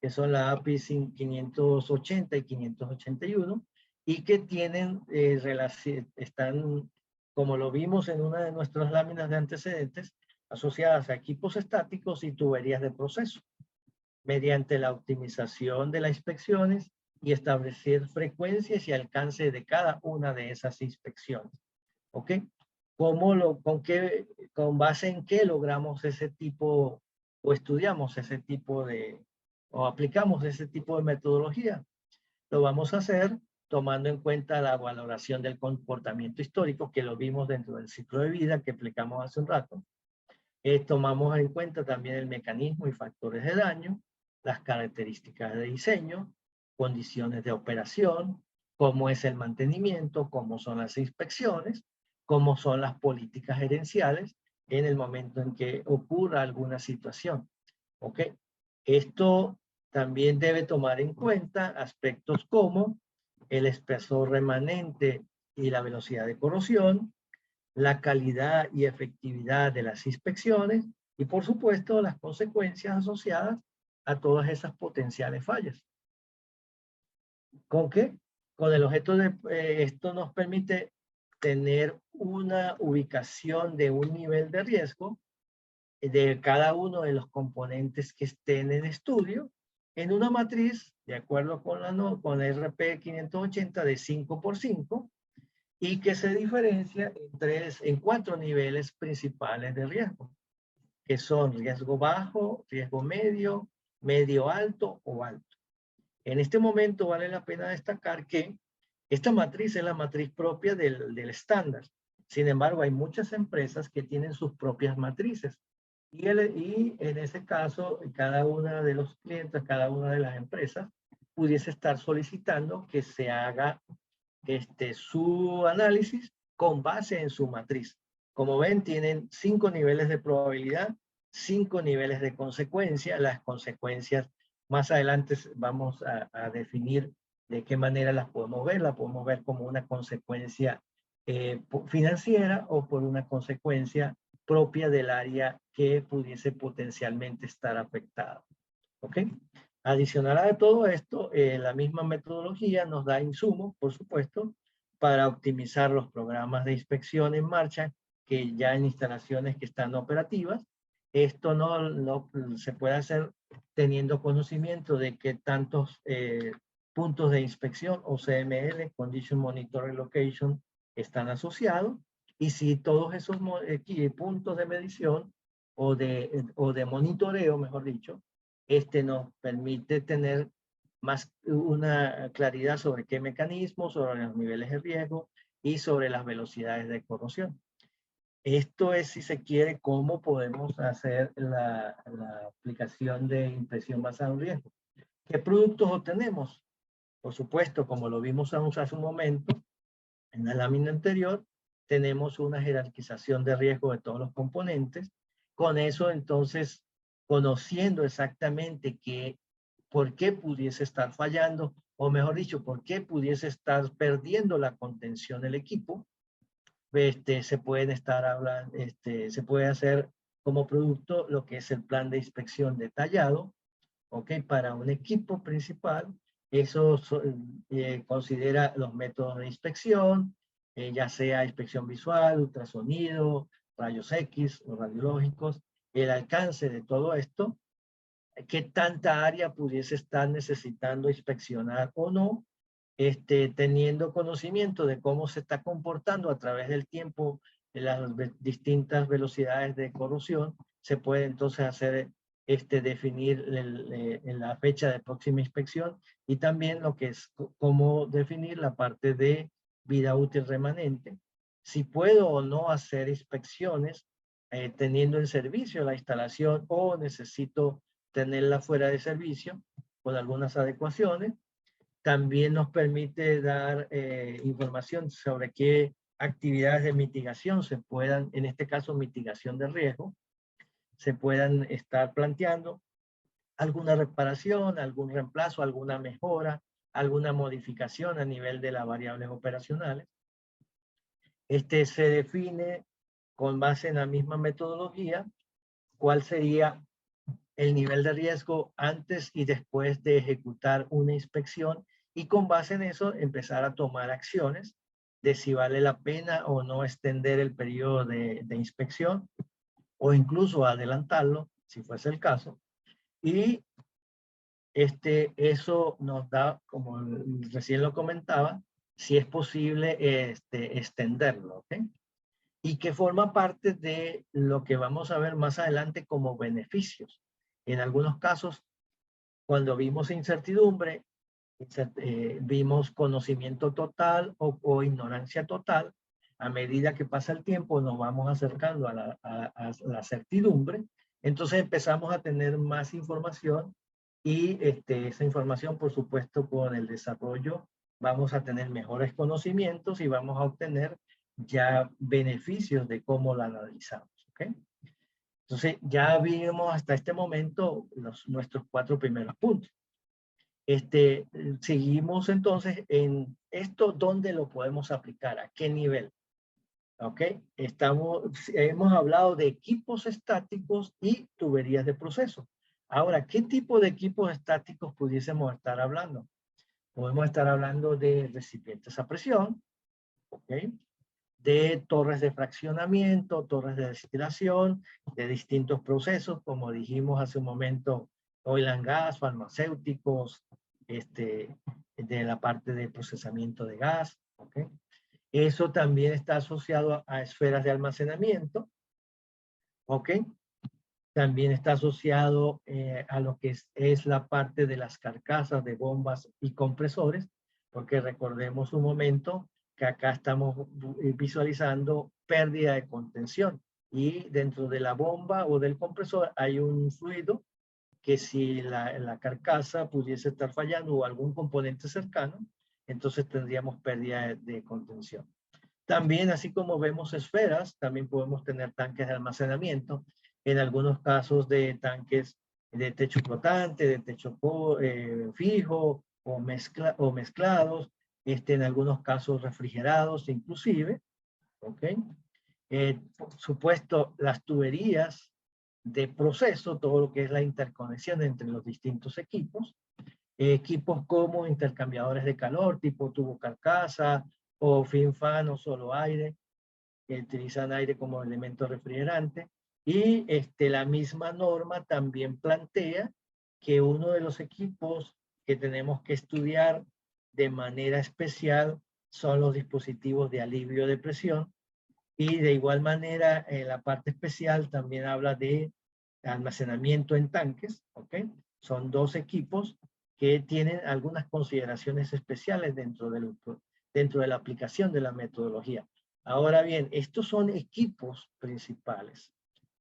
Que son la API 580 y 581, y que tienen están, como lo vimos en una de nuestras láminas de antecedentes, asociadas a equipos estáticos y tuberías de proceso, mediante la optimización de las inspecciones y establecer frecuencias y alcance de cada una de esas inspecciones. ¿Ok? ¿Con base en qué logramos ese tipo, o estudiamos ese tipo o aplicamos ese tipo de metodología? Lo vamos a hacer tomando en cuenta la valoración del comportamiento histórico, que lo vimos dentro del ciclo de vida que explicamos hace un rato. Tomamos en cuenta también el mecanismo y factores de daño, las características de diseño, condiciones de operación, cómo es el mantenimiento, cómo son las inspecciones, cómo son las políticas gerenciales en el momento en que ocurra alguna situación. ¿Ok? Esto también debe tomar en cuenta aspectos como el espesor remanente y la velocidad de corrosión, la calidad y efectividad de las inspecciones y, por supuesto, las consecuencias asociadas a todas esas potenciales fallas. ¿Con qué? Con el objeto de esto nos permite tener una ubicación de un nivel de riesgo de cada uno de los componentes que estén en estudio en una matriz, de acuerdo con RP 580 de 5 por 5, y que se diferencia en 4 niveles principales de riesgo, que son riesgo bajo, riesgo medio, medio alto o alto. En este momento vale la pena destacar que esta matriz es la matriz propia del estándar. Sin embargo, hay muchas empresas que tienen sus propias matrices. Y en ese caso, cada una de los clientes, cada una de las empresas, pudiese estar solicitando que se haga su análisis con base en su matriz. Como ven, tienen 5 niveles de probabilidad, 5 niveles de consecuencia. Las consecuencias más adelante vamos a definir de qué manera las podemos ver. La podemos ver como una consecuencia financiera o por una consecuencia propia del área que pudiese potencialmente estar afectada. ¿Ok? Adicional a todo esto, la misma metodología nos da insumos, por supuesto, para optimizar los programas de inspección en marcha, que ya en instalaciones que están operativas. Esto no se puede hacer teniendo conocimiento de que tantos puntos de inspección o CML, Condition Monitoring Location, están asociados, y si todos esos puntos de medición o de monitoreo, mejor dicho, nos permite tener más una claridad sobre qué mecanismos, sobre los niveles de riesgo y sobre las velocidades de corrosión. Esto es, si se quiere, cómo podemos hacer la aplicación de inspección basada en riesgo. ¿Qué productos obtenemos? Por supuesto, como lo vimos hace un momento, en la lámina anterior, tenemos una jerarquización de riesgo de todos los componentes. Con eso, entonces, conociendo exactamente por qué pudiese estar fallando, o mejor dicho, por qué pudiese estar perdiendo la contención del equipo, se puede hacer como producto lo que es el plan de inspección detallado, ¿ok? Para un equipo principal. Eso considera los métodos de inspección, ya sea inspección visual, ultrasonido, rayos X o radiológicos, el alcance de todo esto, qué tanta área pudiese estar necesitando inspeccionar o no, teniendo conocimiento de cómo se está comportando a través del tiempo en las distintas velocidades de corrosión, se puede entonces hacer definir en la fecha de próxima inspección, y también lo que es cómo definir la parte de vida útil remanente, si puedo o no hacer inspecciones teniendo en servicio la instalación o necesito tenerla fuera de servicio con algunas adecuaciones. También nos permite dar información sobre qué actividades de mitigación se puedan, en este caso mitigación de riesgo, se puedan estar planteando, alguna reparación, algún reemplazo, alguna mejora, alguna modificación a nivel de las variables operacionales. Se define con base en la misma metodología cuál sería el nivel de riesgo antes y después de ejecutar una inspección, y con base en eso empezar a tomar acciones de si vale la pena o no extender el periodo de inspección o incluso adelantarlo, si fuese el caso. Y eso nos da, como recién lo comentaba, si es posible extenderlo, ¿ok? Y que forma parte de lo que vamos a ver más adelante como beneficios. En algunos casos, cuando vimos incertidumbre, vimos conocimiento total o ignorancia total. A medida que pasa el tiempo, nos vamos acercando a la certidumbre. Entonces empezamos a tener más información y esa información, por supuesto, con el desarrollo, vamos a tener mejores conocimientos y vamos a obtener ya beneficios de cómo la analizamos. ¿Okay? Entonces, ya vimos hasta este momento nuestros 4 primeros puntos. Seguimos entonces en esto, ¿dónde lo podemos aplicar? ¿A qué nivel? ¿Ok? Hemos hablado de equipos estáticos y tuberías de proceso. Ahora, ¿qué tipo de equipos estáticos pudiésemos estar hablando? Podemos estar hablando de recipientes a presión, ¿ok? De torres de fraccionamiento, torres de destilación, de distintos procesos, como dijimos hace un momento, oil and gas, farmacéuticos, de la parte de procesamiento de gas, ¿ok? Eso también está asociado a esferas de almacenamiento, ¿ok? También está asociado a lo que es la parte de las carcasas de bombas y compresores, porque recordemos un momento que acá estamos visualizando pérdida de contención y dentro de la bomba o del compresor hay un fluido que si la carcasa pudiese estar fallando o algún componente cercano, entonces tendríamos pérdida de contención. También, así como vemos esferas, también podemos tener tanques de almacenamiento, en algunos casos de tanques de techo flotante, de techo fijo o mezclados, en algunos casos refrigerados inclusive, ¿ok? Por supuesto, las tuberías de proceso, todo lo que es la interconexión entre los distintos equipos, equipos como intercambiadores de calor, tipo tubo carcasa, o fin-fan o solo aire, que utilizan aire como elemento refrigerante. Y la misma norma también plantea que uno de los equipos que tenemos que estudiar de manera especial son los dispositivos de alivio de presión. Y de igual manera, la parte especial también habla de almacenamiento en tanques, ¿ok? Son 2 equipos que tienen algunas consideraciones especiales dentro de la aplicación de la metodología. Ahora bien, estos son equipos principales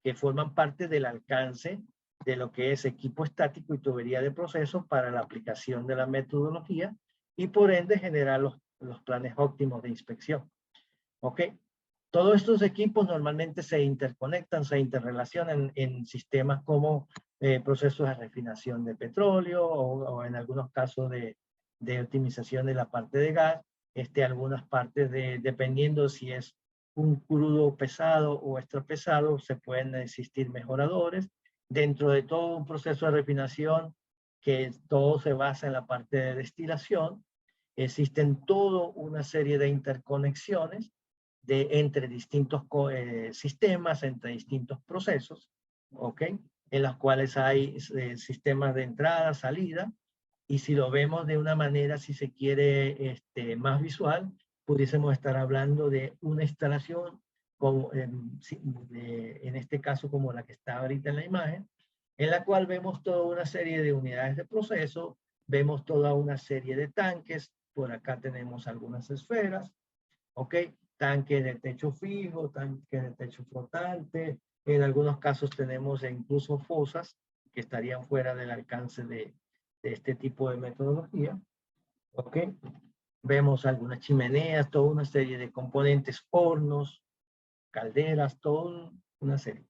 que forman parte del alcance de lo que es equipo estático y tubería de proceso para la aplicación de la metodología y por ende generar los planes óptimos de inspección. ¿Ok? Todos estos equipos normalmente se interconectan, se interrelacionan en sistemas como procesos de refinación de petróleo o en algunos casos de optimización de la parte de gas, algunas partes dependiendo si es un crudo pesado o extra pesado, se pueden existir mejoradores. Dentro de todo un proceso de refinación que todo se basa en la parte de destilación, existen toda una serie de interconexiones entre distintos sistemas, entre distintos procesos, ¿ok? En los cuales hay sistemas de entrada, salida, y si lo vemos de una manera, si se quiere, más visual, pudiésemos estar hablando de una instalación, como, en este caso como la que está ahorita en la imagen, en la cual vemos toda una serie de unidades de proceso, vemos toda una serie de tanques, por acá tenemos algunas esferas, ¿ok? Tanques de techo fijo, tanques de techo flotante, en algunos casos tenemos incluso fosas que estarían fuera del alcance de este tipo de metodología, ¿ok? Vemos algunas chimeneas, toda una serie de componentes, hornos, calderas, toda una serie.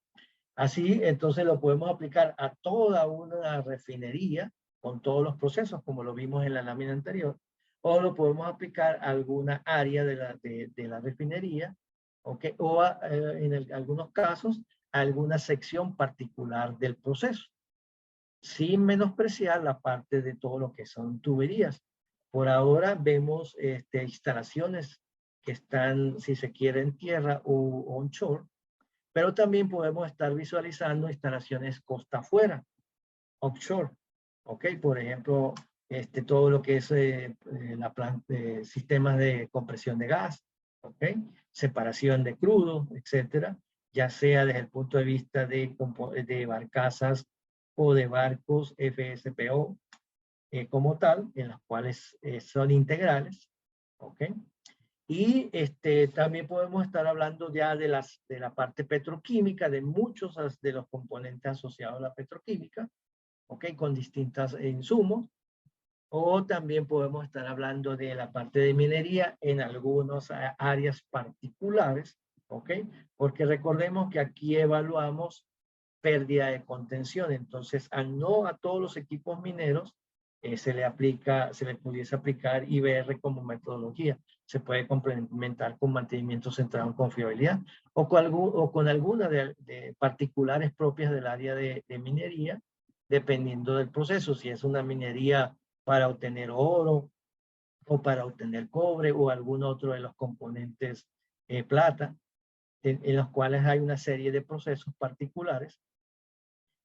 Así, entonces lo podemos aplicar a toda una refinería con todos los procesos, como lo vimos en la lámina anterior, o lo podemos aplicar a alguna área de la refinería, ¿okay? O en algunos casos alguna sección particular del proceso, sin menospreciar la parte de todo lo que son tuberías. Por ahora vemos instalaciones que están, si se quiere, en tierra o onshore, pero también podemos estar visualizando instalaciones costa afuera, offshore, ¿ok? Por ejemplo, todo lo que es sistemas de compresión de gas, ¿ok? Separación de crudo, etcétera, ya sea desde el punto de vista de barcazas o de barcos FSPO como tal, en los cuales son integrales, ¿ok? Y también podemos estar hablando ya de la parte petroquímica, de muchos de los componentes asociados a la petroquímica, ¿ok? Con distintos insumos. O también podemos estar hablando de la parte de minería en algunas áreas particulares, ¿ok? Porque recordemos que aquí evaluamos pérdida de contención. Entonces, no a todos los equipos mineros se le pudiese aplicar IBR como metodología. Se puede complementar con mantenimiento centrado en confiabilidad o con alguna de particulares propias del área de minería, dependiendo del proceso. Si es una minería para obtener oro o para obtener cobre o algún otro de los componentes plata, en los cuales hay una serie de procesos particulares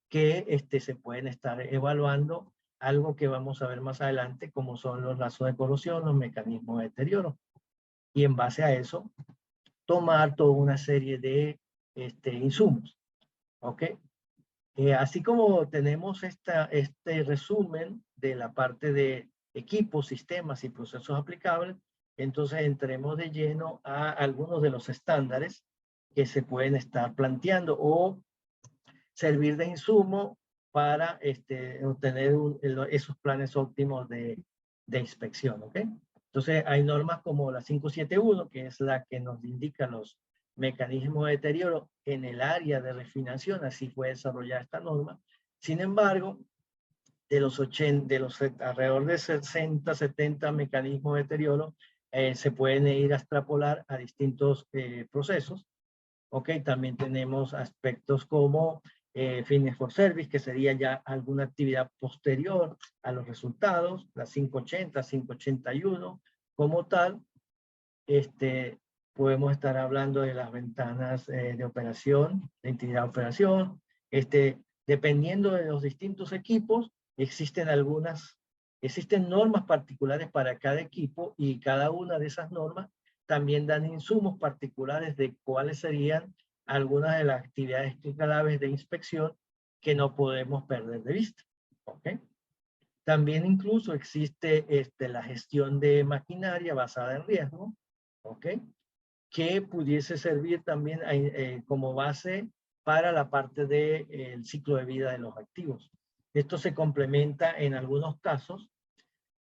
que se pueden estar evaluando, algo que vamos a ver más adelante, como son los lazos de corrosión, los mecanismos de deterioro. Y en base a eso, tomar toda una serie de insumos. ¿Ok? Así como tenemos este resumen de la parte de equipos, sistemas y procesos aplicables, entonces entremos de lleno a algunos de los estándares que se pueden estar planteando o servir de insumo para obtener esos planes óptimos de inspección, ¿ok? Entonces hay normas como la 571, que es la que nos indica los mecanismos de deterioro en el área de refinación, así fue desarrollada esta norma. Sin embargo, de los alrededor de 60, 70 mecanismos de deterioro, se pueden ir a extrapolar a distintos procesos. Ok, también tenemos aspectos como fitness for service, que sería ya alguna actividad posterior a los resultados, la 580, 581, como tal. Podemos estar hablando de las ventanas de operación, de integridad de operación. Dependiendo de los distintos equipos, existen normas particulares para cada equipo y cada una de esas normas también dan insumos particulares de cuáles serían algunas de las actividades claves de inspección que no podemos perder de vista. ¿Okay? También incluso existe la gestión de maquinaria basada en riesgo, ¿ok? Que pudiese servir también como base para la parte del ciclo de vida de los activos. Esto se complementa en algunos casos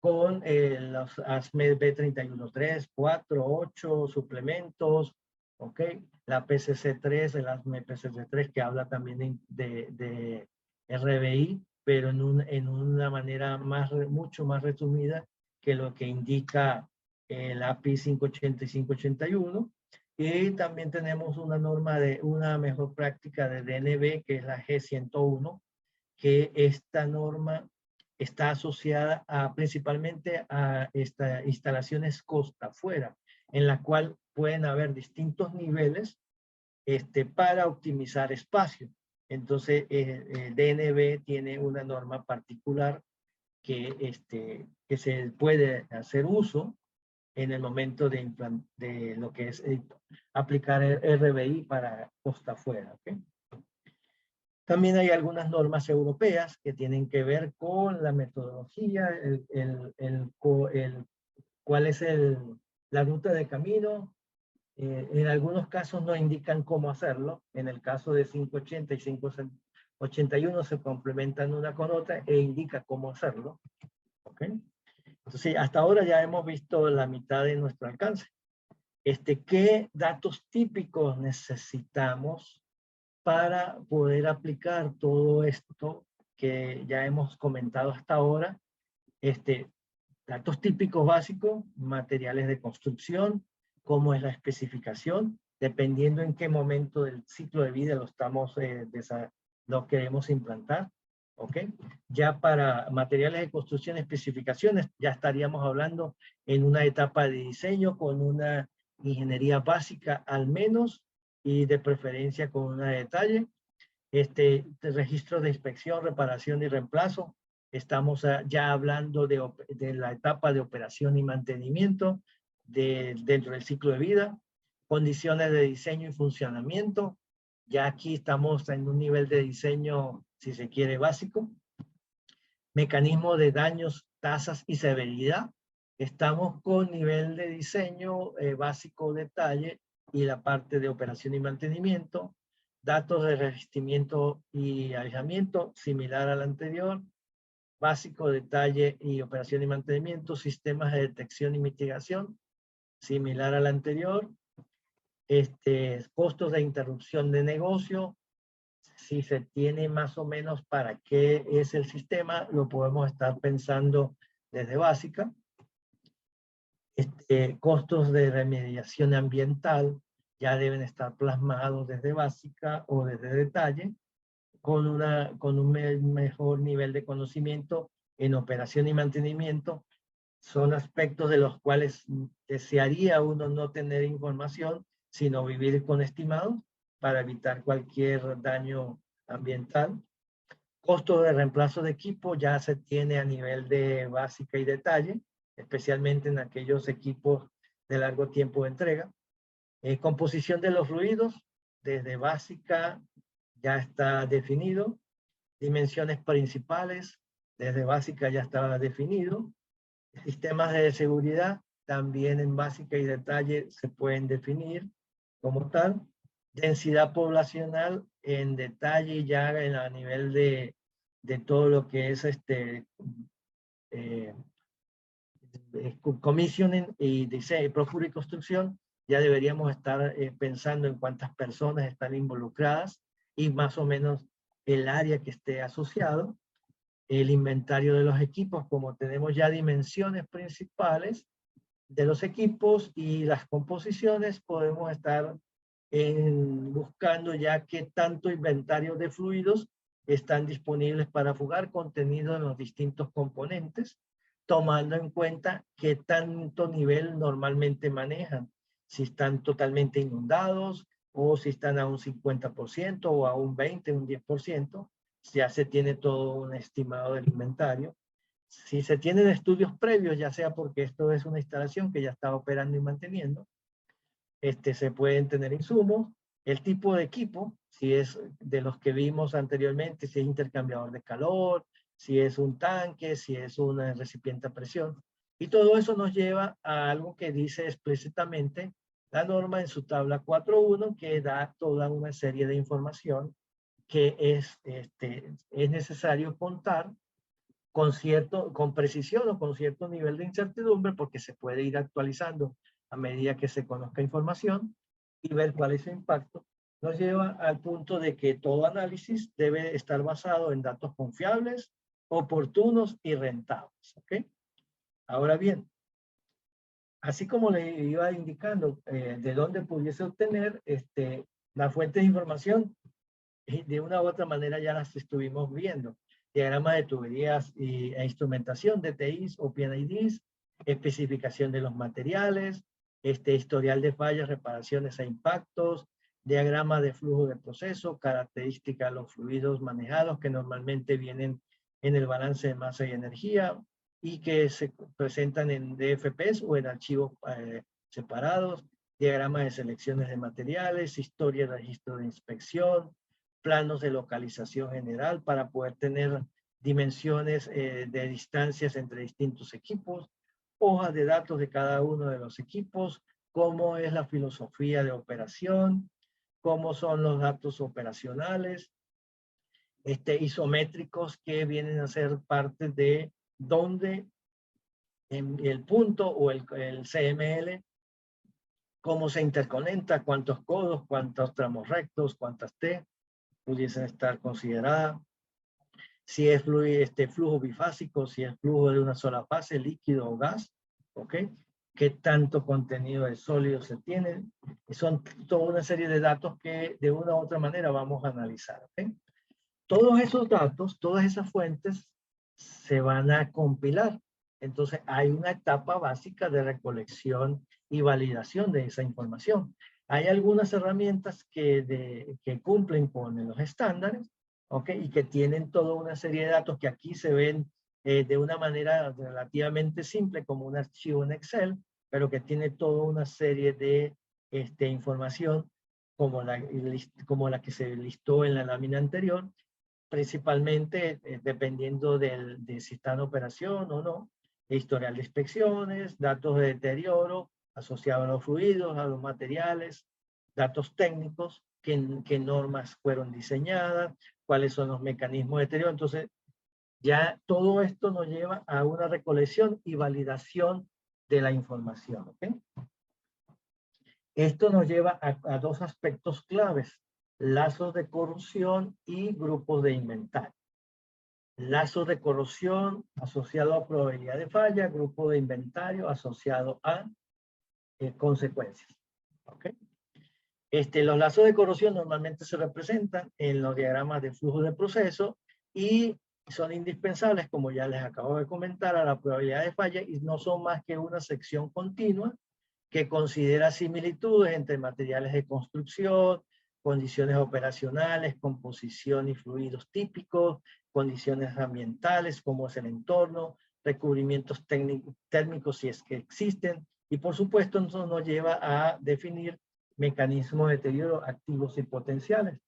con los ASME B313, 4, 8 suplementos, ¿ok? La PCC3, el ASME PCC3 que habla también de RBI, pero en una manera mucho más resumida que lo que indica el API 580 y 581. Y también tenemos una norma de una mejor práctica de DNB, que es la G101, que esta norma está asociada principalmente a instalaciones costa afuera, en la cual pueden haber distintos niveles para optimizar espacio. Entonces, DNB tiene una norma particular que se puede hacer uso en el momento de lo que es aplicar el RBI para costa afuera. ¿Okay? También hay algunas normas europeas que tienen que ver con la metodología, cuál es la ruta de camino. En algunos casos no indican cómo hacerlo. En el caso de 580 y 581 se complementan una con otra e indica cómo hacerlo. ¿Okay? Entonces, hasta ahora ya hemos visto la mitad de nuestro alcance. ¿Qué datos típicos necesitamos para poder aplicar todo esto que ya hemos comentado hasta ahora? Datos típicos básicos, materiales de construcción, cómo es la especificación, dependiendo en qué momento del ciclo de vida lo queremos implantar. ¿Ok? Ya para materiales de construcción, especificaciones, ya estaríamos hablando en una etapa de diseño con una ingeniería básica al menos y de preferencia con una detalle. De registro de inspección, reparación y reemplazo. Estamos ya hablando de la etapa de operación y mantenimiento dentro del ciclo de vida. Condiciones de diseño y funcionamiento. Ya aquí estamos en un nivel de diseño, si se quiere, básico. Mecanismo de daños, tasas y severidad. Estamos con nivel de diseño básico, detalle, y la parte de operación y mantenimiento. Datos de revestimiento y aislamiento, similar al anterior. Básico, detalle y operación y mantenimiento. Sistemas de detección y mitigación, similar al anterior. Costos de interrupción de negocio. Si se tiene más o menos para qué es el sistema, lo podemos estar pensando desde básica. Costos de remediación ambiental ya deben estar plasmados desde básica o desde detalle, con un mejor nivel de conocimiento en operación y mantenimiento. Son aspectos de los cuales desearía uno no tener información, sino vivir con estimados para evitar cualquier daño ambiental. Costo de reemplazo de equipo ya se tiene a nivel de básica y detalle, especialmente en aquellos equipos de largo tiempo de entrega. Composición de los fluidos, desde básica ya está definido. Dimensiones principales, desde básica ya estaba definido. Sistemas de seguridad, también en básica y detalle se pueden definir como tal. Densidad poblacional en detalle ya a nivel de todo lo que es commissioning y diseño, profura y construcción. Ya deberíamos estar pensando en cuántas personas están involucradas y más o menos el área que esté asociado. El inventario de los equipos, como tenemos ya dimensiones principales de los equipos y las composiciones, podemos estar buscando ya qué tanto inventario de fluidos están disponibles para fugar contenido en los distintos componentes, tomando en cuenta qué tanto nivel normalmente manejan, si están totalmente inundados o si están a un 50% o a un 20%, un 10%, ya se tiene todo un estimado del inventario. Si se tienen estudios previos, ya sea porque esto es una instalación que ya está operando y manteniendo, se pueden tener insumos, el tipo de equipo, si es de los que vimos anteriormente, si es intercambiador de calor, si es un tanque, si es un recipiente a presión. Y todo eso nos lleva a algo que dice explícitamente la norma en su tabla 4.1, que da toda una serie de información que es necesario contar con precisión o con cierto nivel de incertidumbre, porque se puede ir actualizando a medida que se conozca información y ver cuál es su impacto. Nos lleva al punto de que todo análisis debe estar basado en datos confiables, oportunos y rentables. ¿Ok? Ahora bien, así como le iba indicando de dónde pudiese obtener la fuente de información, de una u otra manera ya las estuvimos viendo. Diagramas de tuberías e instrumentación, DTIs o PNIDs, especificación de los materiales, historial de fallas, reparaciones e impactos, diagrama de flujo de proceso, característica de los fluidos manejados que normalmente vienen en el balance de masa y energía y que se presentan en DFPs o en archivos separados, diagrama de selecciones de materiales, historia y registro de inspección, planos de localización general para poder tener dimensiones de distancias entre distintos equipos, hojas de datos de cada uno de los equipos, cómo es la filosofía de operación, cómo son los datos operacionales, isométricos que vienen a ser parte de dónde en el punto o el CML, cómo se interconecta, cuántos codos, cuántos tramos rectos, cuántas T pudiesen estar consideradas, si es flujo bifásico, si es flujo de una sola fase, líquido o gas, ¿ok? qué tanto contenido de sólido se tiene. Son toda una serie de datos que de una u otra manera vamos a analizar. ¿Okay? Todos esos datos, todas esas fuentes se van a compilar. Entonces hay una etapa básica de recolección y validación de esa información. Hay algunas herramientas que cumplen con los estándares, ¿ok? Y que tienen toda una serie de datos que aquí se ven de una manera relativamente simple como un archivo en Excel, pero que tiene toda una serie de información como la que se listó en la lámina anterior, principalmente dependiendo de si está en operación o no, historial de inspecciones, datos de deterioro asociados a los fluidos, a los materiales, datos técnicos, qué normas fueron diseñadas, cuáles son los mecanismos de deterioro. Entonces, ya todo esto nos lleva a una recolección y validación de la información. ¿Okay? Esto nos lleva a dos aspectos claves: lazos de corrosión y grupos de inventario. Lazos de corrosión asociado a probabilidad de falla, grupo de inventario asociado a consecuencias. ¿Okay? Los lazos de corrosión normalmente se representan en los diagramas de flujo de proceso y son indispensables, como ya les acabo de comentar, a la probabilidad de falla, y no son más que una sección continua que considera similitudes entre materiales de construcción, condiciones operacionales, composición y fluidos típicos, condiciones ambientales como es el entorno, recubrimientos térmicos si es que existen, y por supuesto eso nos lleva a definir mecanismos de deterioro activos y potenciales.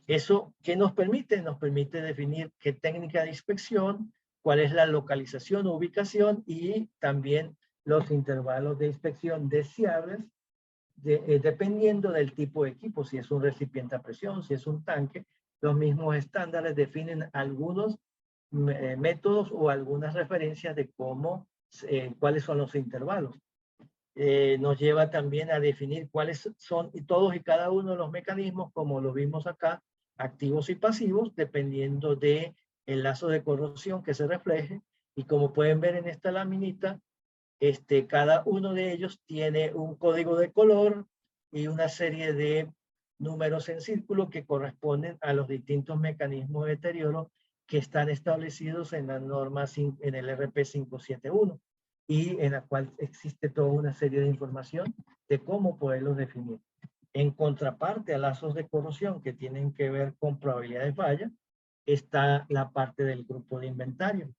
¿Eso qué nos permite? Nos permite definir qué técnica de inspección, cuál es la localización o ubicación y también los intervalos de inspección deseables dependiendo del tipo de equipo, si es un recipiente a presión, si es un tanque. Los mismos estándares definen algunos métodos o algunas referencias de cómo, cuáles son los intervalos. Nos lleva también a definir cuáles son todos y cada uno de los mecanismos, como lo vimos acá, activos y pasivos, dependiendo del lazo de corrosión que se refleje. Y como pueden ver en esta laminita, cada uno de ellos tiene un código de color y una serie de números en círculo que corresponden a los distintos mecanismos de deterioro que están establecidos en la norma en el RP 571 y en la cual existe toda una serie de información de cómo poderlos definir. En contraparte a lazos de corrosión que tienen que ver con probabilidad de falla, está la parte del grupo de inventario.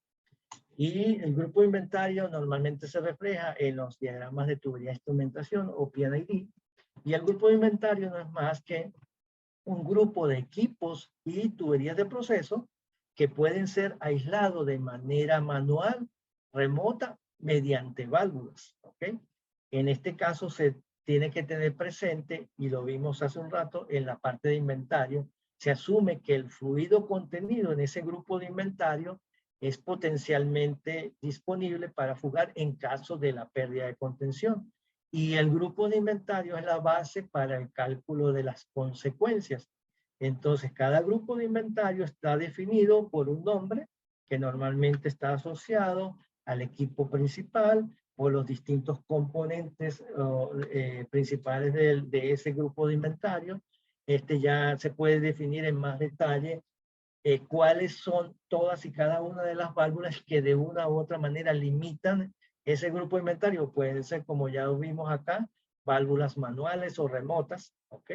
Y el grupo de inventario normalmente se refleja en los diagramas de tubería de instrumentación o PID. Y el grupo de inventario no es más que un grupo de equipos y tuberías de proceso que pueden ser aislados de manera manual, remota, mediante válvulas. ¿Okay? En este caso se tiene que tener presente, y lo vimos hace un rato, en la parte de inventario, se asume que el fluido contenido en ese grupo de inventario es potencialmente disponible para fugar en caso de la pérdida de contención. Y el grupo de inventario es la base para el cálculo de las consecuencias. Entonces, cada grupo de inventario está definido por un nombre que normalmente está asociado al equipo principal o los distintos componentes principales de ese grupo de inventario. Ya se puede definir en más detalle cuáles son todas y cada una de las válvulas que de una u otra manera limitan ese grupo de inventario. Pueden ser, como ya lo vimos acá, válvulas manuales o remotas, ¿ok?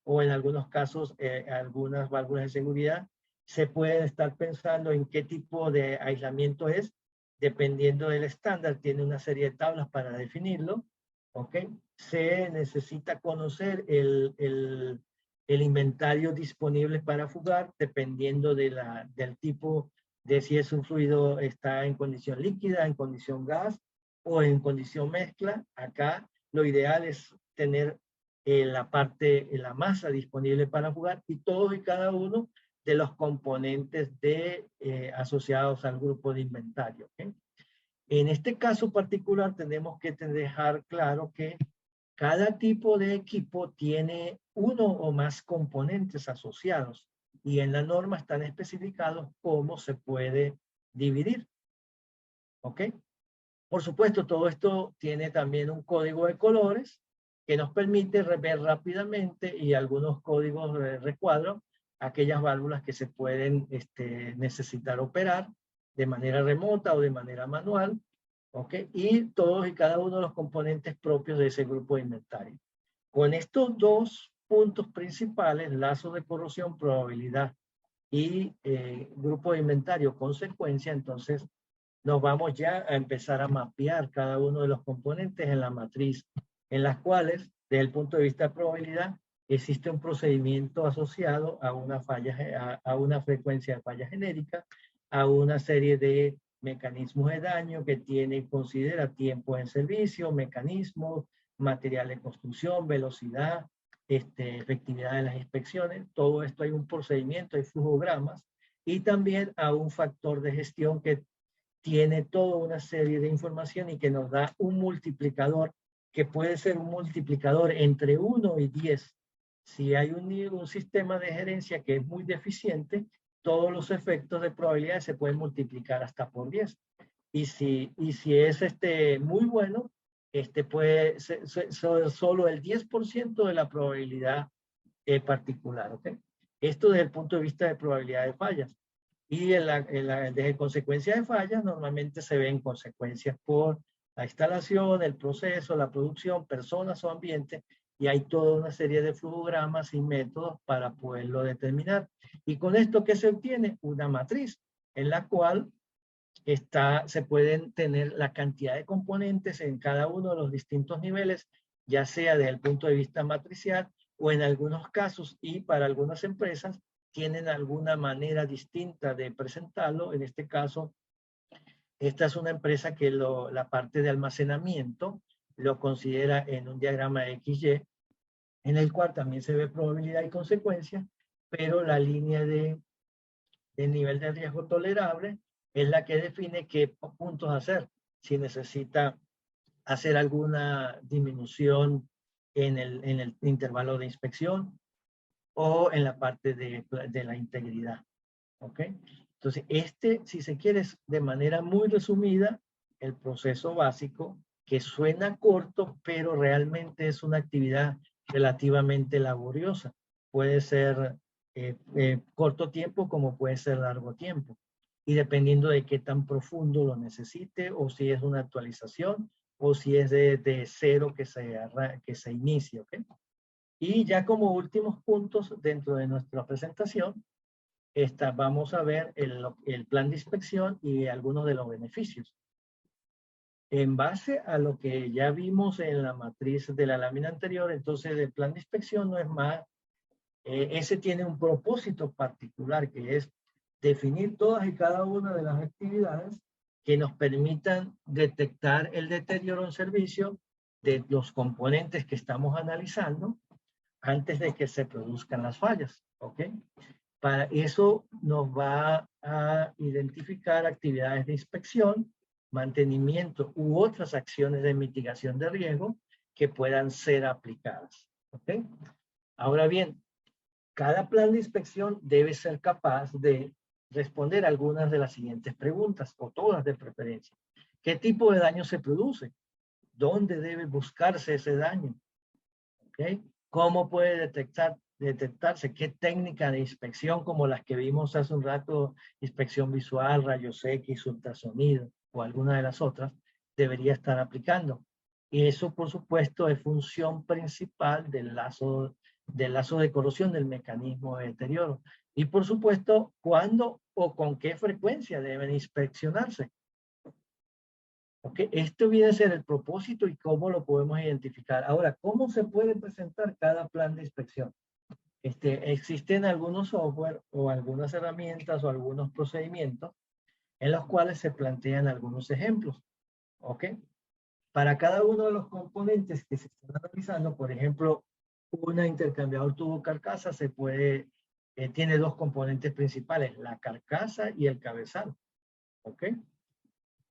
O en algunos casos, algunas válvulas de seguridad. Se puede estar pensando en qué tipo de aislamiento es, dependiendo del estándar. Tiene una serie de tablas para definirlo, ¿ok? Se necesita conocer el inventario disponible para fugar, dependiendo del tipo de si es un fluido, está en condición líquida, en condición gas o en condición mezcla. Acá lo ideal es tener la masa disponible para fugar y todos y cada uno de los componentes asociados al grupo de inventario. ¿Okay? En este caso particular tenemos que dejar claro que cada tipo de equipo tiene uno o más componentes asociados y en la norma están especificados cómo se puede dividir. ¿Ok? Por supuesto, todo esto tiene también un código de colores que nos permite ver rápidamente y algunos códigos de recuadro aquellas válvulas que se pueden necesitar operar de manera remota o de manera manual, ¿ok? Y todos y cada uno de los componentes propios de ese grupo de inventario. Con estos dos puntos principales, lazos de corrosión, probabilidad y grupo de inventario, consecuencia, entonces nos vamos ya a empezar a mapear cada uno de los componentes en la matriz, en las cuales, desde el punto de vista de probabilidad, existe un procedimiento asociado a una falla, a una frecuencia de falla genérica, a una serie de mecanismos de daño que tiene, considera tiempo en servicio, mecanismos, material de construcción, velocidad, efectividad de las inspecciones. Todo esto hay un procedimiento, hay flujogramas, y también a un factor de gestión que tiene toda una serie de información y que nos da un multiplicador que puede ser un multiplicador entre 1 y 10. Si hay un sistema de gerencia que es muy deficiente, todos los efectos de probabilidad se pueden multiplicar hasta por 10. Y si es muy bueno, puede ser solo el 10% de la probabilidad particular. ¿Okay? Esto desde el punto de vista de probabilidad de fallas. Y desde consecuencias de fallas, normalmente se ven consecuencias por la instalación, el proceso, la producción, personas o ambiente, y hay toda una serie de flujogramas y métodos para poderlo determinar. Y con esto, ¿qué se obtiene? Una matriz en la cual se pueden tener la cantidad de componentes en cada uno de los distintos niveles, ya sea desde el punto de vista matricial o en algunos casos y para algunas empresas tienen alguna manera distinta de presentarlo. En este caso, esta es una empresa que la parte de almacenamiento lo considera en un diagrama XY, en el cual también se ve probabilidad y consecuencia, pero la línea de nivel de riesgo tolerable es la que define qué puntos hacer, si necesita hacer alguna disminución en el intervalo de inspección o en la parte de la integridad. ¿Ok? Entonces, si se quiere, es de manera muy resumida, el proceso básico, que suena corto, pero realmente es una actividad relativamente laboriosa. Puede ser corto tiempo como puede ser largo tiempo. Y dependiendo de qué tan profundo lo necesite, o si es una actualización, o si es de cero que se inicie. ¿Ok? Y ya como últimos puntos dentro de nuestra presentación, vamos a ver el plan de inspección y algunos de los beneficios. En base a lo que ya vimos en la matriz de la lámina anterior, entonces el plan de inspección no es más, ese tiene un propósito particular que es definir todas y cada una de las actividades que nos permitan detectar el deterioro en servicio de los componentes que estamos analizando antes de que se produzcan las fallas. ¿Ok? Para eso nos va a identificar actividades de inspección, mantenimiento u otras acciones de mitigación de riesgo que puedan ser aplicadas. ¿Okay? Ahora bien, cada plan de inspección debe ser capaz de responder algunas de las siguientes preguntas, o todas de preferencia. ¿Qué tipo de daño se produce? ¿Dónde debe buscarse ese daño? ¿Okay? ¿Cómo puede detectarse? ¿Qué técnica de inspección como las que vimos hace un rato, inspección visual, rayos X, ultrasonido o alguna de las otras, debería estar aplicando? Y eso, por supuesto, es función principal del lazo de corrosión, del mecanismo de deterioro. Y, por supuesto, ¿cuándo o con qué frecuencia deben inspeccionarse? Okay. Esto viene a ser el propósito y cómo lo podemos identificar. Ahora, ¿cómo se puede presentar cada plan de inspección? Existen algunos software o algunas herramientas o algunos procedimientos en los cuales se plantean algunos ejemplos. ¿Ok? Para cada uno de los componentes que se están analizando, por ejemplo, una intercambiador tubo carcasa tiene dos componentes principales, la carcasa y el cabezal. ¿Ok?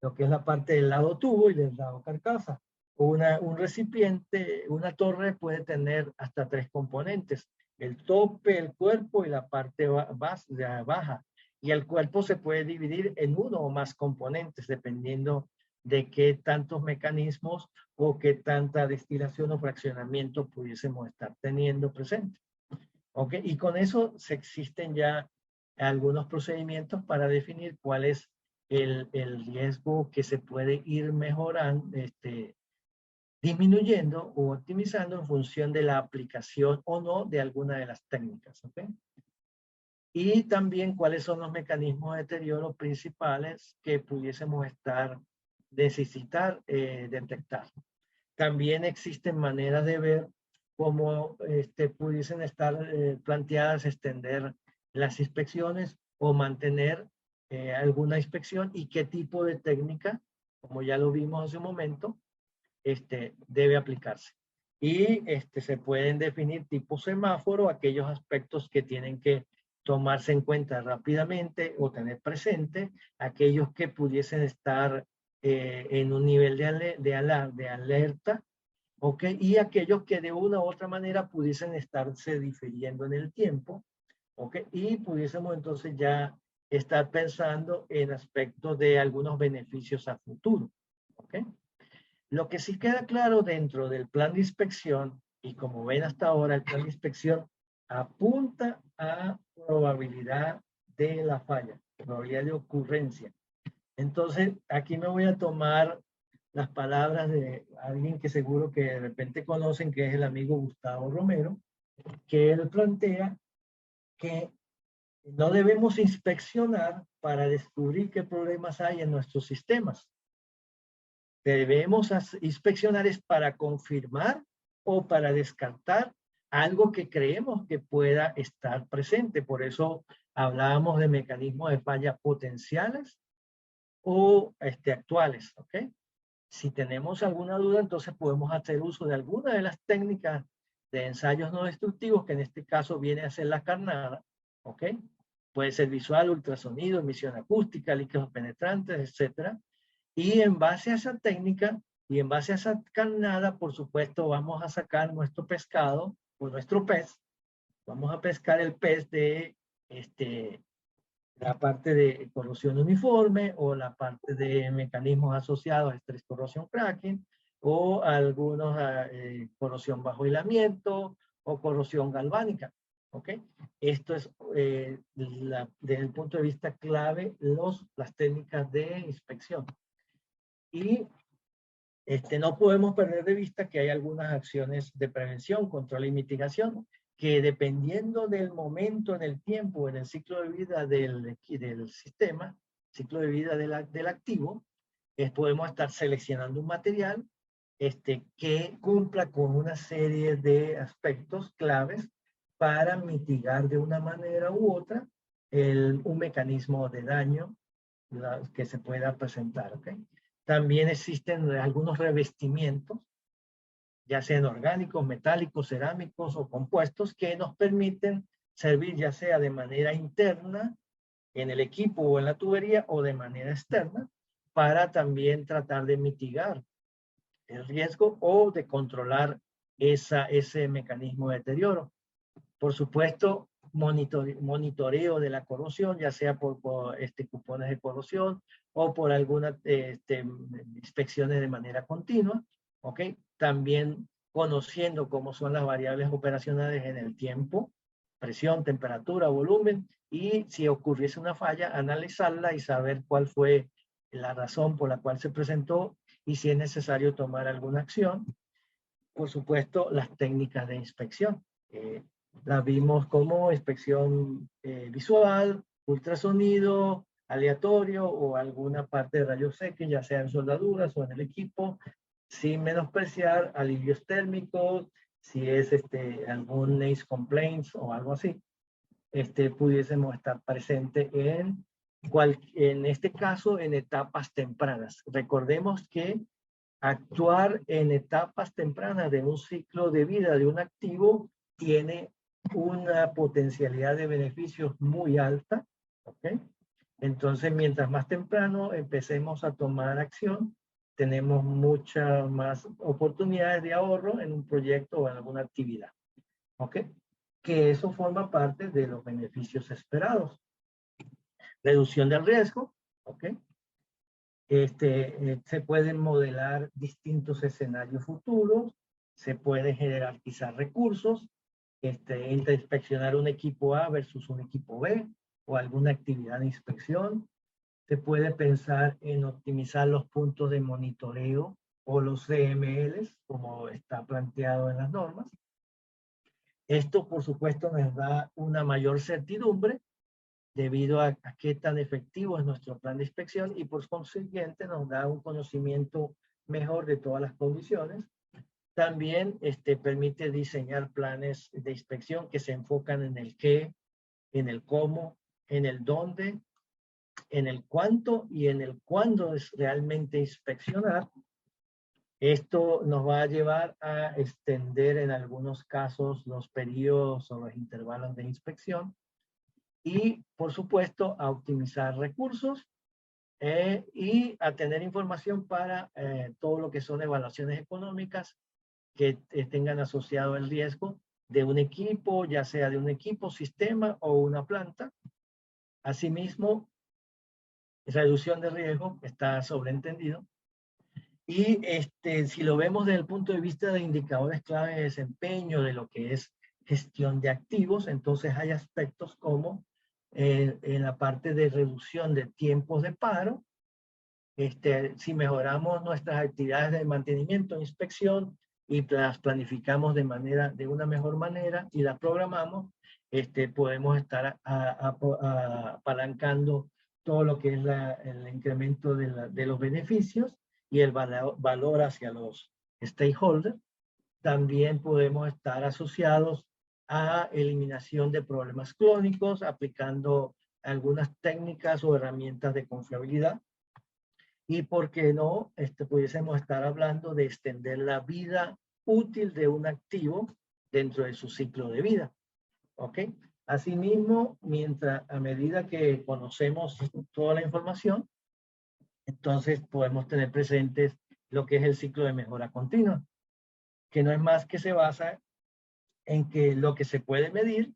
Lo que es la parte del lado tubo y del lado carcasa. Un recipiente, una torre puede tener hasta 3 componentes, el tope, el cuerpo y la parte baja. Y el cuerpo se puede dividir en uno o más componentes, dependiendo de qué tantos mecanismos o qué tanta destilación o fraccionamiento pudiésemos estar teniendo presente. ¿Ok? Y con eso se existen ya algunos procedimientos para definir cuál es el riesgo que se puede ir mejorando, disminuyendo o optimizando en función de la aplicación o no de alguna de las técnicas. ¿Ok? Y también cuáles son los mecanismos de deterioro principales que pudiésemos necesitar detectar. También existen maneras de ver cómo pudiesen estar planteadas extender las inspecciones o mantener alguna inspección y qué tipo de técnica, como ya lo vimos hace un momento, debe aplicarse. Y se pueden definir tipo semáforo, aquellos aspectos que tienen que tomarse en cuenta rápidamente o tener presente, aquellos que pudiesen estar en un nivel de alerta, ¿ok? Y aquellos que de una u otra manera pudiesen estarse difiriendo en el tiempo, ¿ok? Y pudiésemos entonces ya estar pensando en aspectos de algunos beneficios a futuro, ¿ok? Lo que sí queda claro dentro del plan de inspección, y como ven hasta ahora, el plan de inspección apunta a probabilidad de la falla, probabilidad de ocurrencia. Entonces, aquí me voy a tomar las palabras de alguien que seguro que de repente conocen, que es el amigo Gustavo Romero, que él plantea que no debemos inspeccionar para descubrir qué problemas hay en nuestros sistemas. Debemos inspeccionar es para confirmar o para descartar algo que creemos que pueda estar presente. Por eso hablábamos de mecanismos de falla potenciales o actuales, ¿ok? Si tenemos alguna duda, entonces podemos hacer uso de alguna de las técnicas de ensayos no destructivos, que en este caso viene a ser la carnada, ¿ok? Puede ser visual, ultrasonido, emisión acústica, líquidos penetrantes, etcétera. Y en base a esa técnica y en base a esa carnada, por supuesto, vamos a sacar nuestro pescado o nuestro pez. Vamos a pescar el pez de la parte de corrosión uniforme o la parte de mecanismos asociados a estrés, corrosión, cracking o algunos corrosión bajo hilamiento o corrosión galvánica. ¿Ok? Esto es desde el punto de vista clave las técnicas de inspección. Y no podemos perder de vista que hay algunas acciones de prevención, control y mitigación que dependiendo del momento en el tiempo, en el ciclo de vida del sistema, ciclo de vida del activo, podemos estar seleccionando un material que cumpla con una serie de aspectos claves para mitigar de una manera u otra un mecanismo de daño que se pueda presentar. ¿Okay? También existen algunos revestimientos, ya sean orgánicos, metálicos, cerámicos o compuestos, que nos permiten servir ya sea de manera interna en el equipo o en la tubería o de manera externa para también tratar de mitigar el riesgo o de controlar ese mecanismo de deterioro. Por supuesto, monitoreo de la corrosión, ya sea por cupones de corrosión o por algunas inspecciones de manera continua, ¿ok? También conociendo cómo son las variables operacionales en el tiempo, presión, temperatura, volumen, y si ocurriese una falla, analizarla y saber cuál fue la razón por la cual se presentó y si es necesario tomar alguna acción. Por supuesto, las técnicas de inspección. Las vimos como inspección visual, ultrasonido, aleatorio o alguna parte de rayos X, ya sea en soldaduras o en el equipo, sin menospreciar alivios térmicos, si es algún NACE complaints o algo así, pudiésemos estar presente en este caso en etapas tempranas. Recordemos que actuar en etapas tempranas de un ciclo de vida de un activo tiene una potencialidad de beneficios muy alta, ¿ok? Entonces, mientras más temprano empecemos a tomar acción, tenemos muchas más oportunidades de ahorro en un proyecto o en alguna actividad, ¿ok? Que eso forma parte de los beneficios esperados. Reducción del riesgo, ¿ok? Se pueden modelar distintos escenarios futuros, se puede jerarquizar recursos, inspeccionar un equipo A versus un equipo B o alguna actividad de inspección. Se puede pensar en optimizar los puntos de monitoreo o los CMLs, como está planteado en las normas. Esto, por supuesto, nos da una mayor certidumbre debido a qué tan efectivo es nuestro plan de inspección y por consiguiente nos da un conocimiento mejor de todas las condiciones. También permite diseñar planes de inspección que se enfocan en el qué, en el cómo, en el dónde, en el cuánto y en el cuándo es realmente inspeccionar. Esto nos va a llevar a extender en algunos casos los periodos o los intervalos de inspección y, por supuesto, a optimizar recursos y a tener información para todo lo que son evaluaciones económicas que tengan asociado el riesgo de un equipo, ya sea de un equipo, sistema o una planta. Asimismo, reducción de riesgo está sobreentendido. Y si lo vemos desde el punto de vista de indicadores clave de desempeño, de lo que es gestión de activos, entonces hay aspectos como en la parte de reducción de tiempos de paro, si mejoramos nuestras actividades de mantenimiento e inspección y las planificamos de una mejor manera y las programamos, podemos estar apalancando todo lo que es el incremento de los beneficios y el valor hacia los stakeholders. También podemos estar asociados a eliminación de problemas crónicos, aplicando algunas técnicas o herramientas de confiabilidad. Y por qué no, pudiésemos estar hablando de extender la vida útil de un activo dentro de su ciclo de vida. ¿Ok? Asimismo, a medida que conocemos toda la información, entonces podemos tener presentes lo que es el ciclo de mejora continua, que no es más que se basa en que lo que se puede medir,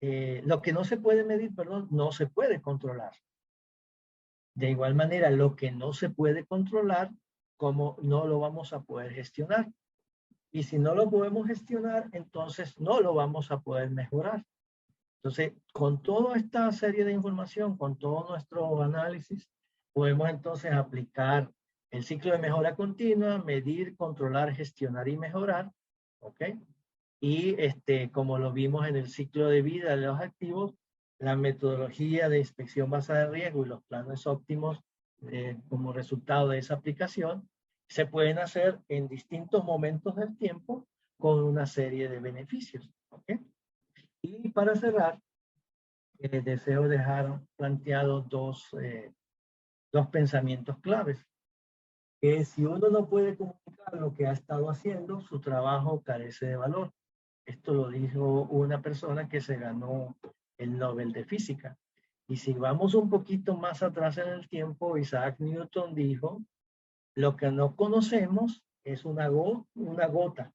lo que no se puede medir, perdón, no se puede controlar. De igual manera, lo que no se puede controlar, como no lo vamos a poder gestionar. Y si no lo podemos gestionar, entonces no lo vamos a poder mejorar. Entonces, con toda esta serie de información, con todo nuestro análisis, podemos entonces aplicar el ciclo de mejora continua, medir, controlar, gestionar y mejorar, ¿ok? Y como lo vimos en el ciclo de vida de los activos, la metodología de inspección basada en riesgo y los planes óptimos como resultado de esa aplicación se pueden hacer en distintos momentos del tiempo con una serie de beneficios, ¿ok? Y para cerrar, deseo dejar planteados dos pensamientos claves. Que si uno no puede comunicar lo que ha estado haciendo, su trabajo carece de valor. Esto lo dijo una persona que se ganó el Nobel de Física. Y si vamos un poquito más atrás en el tiempo, Isaac Newton dijo, lo que no conocemos es una gota.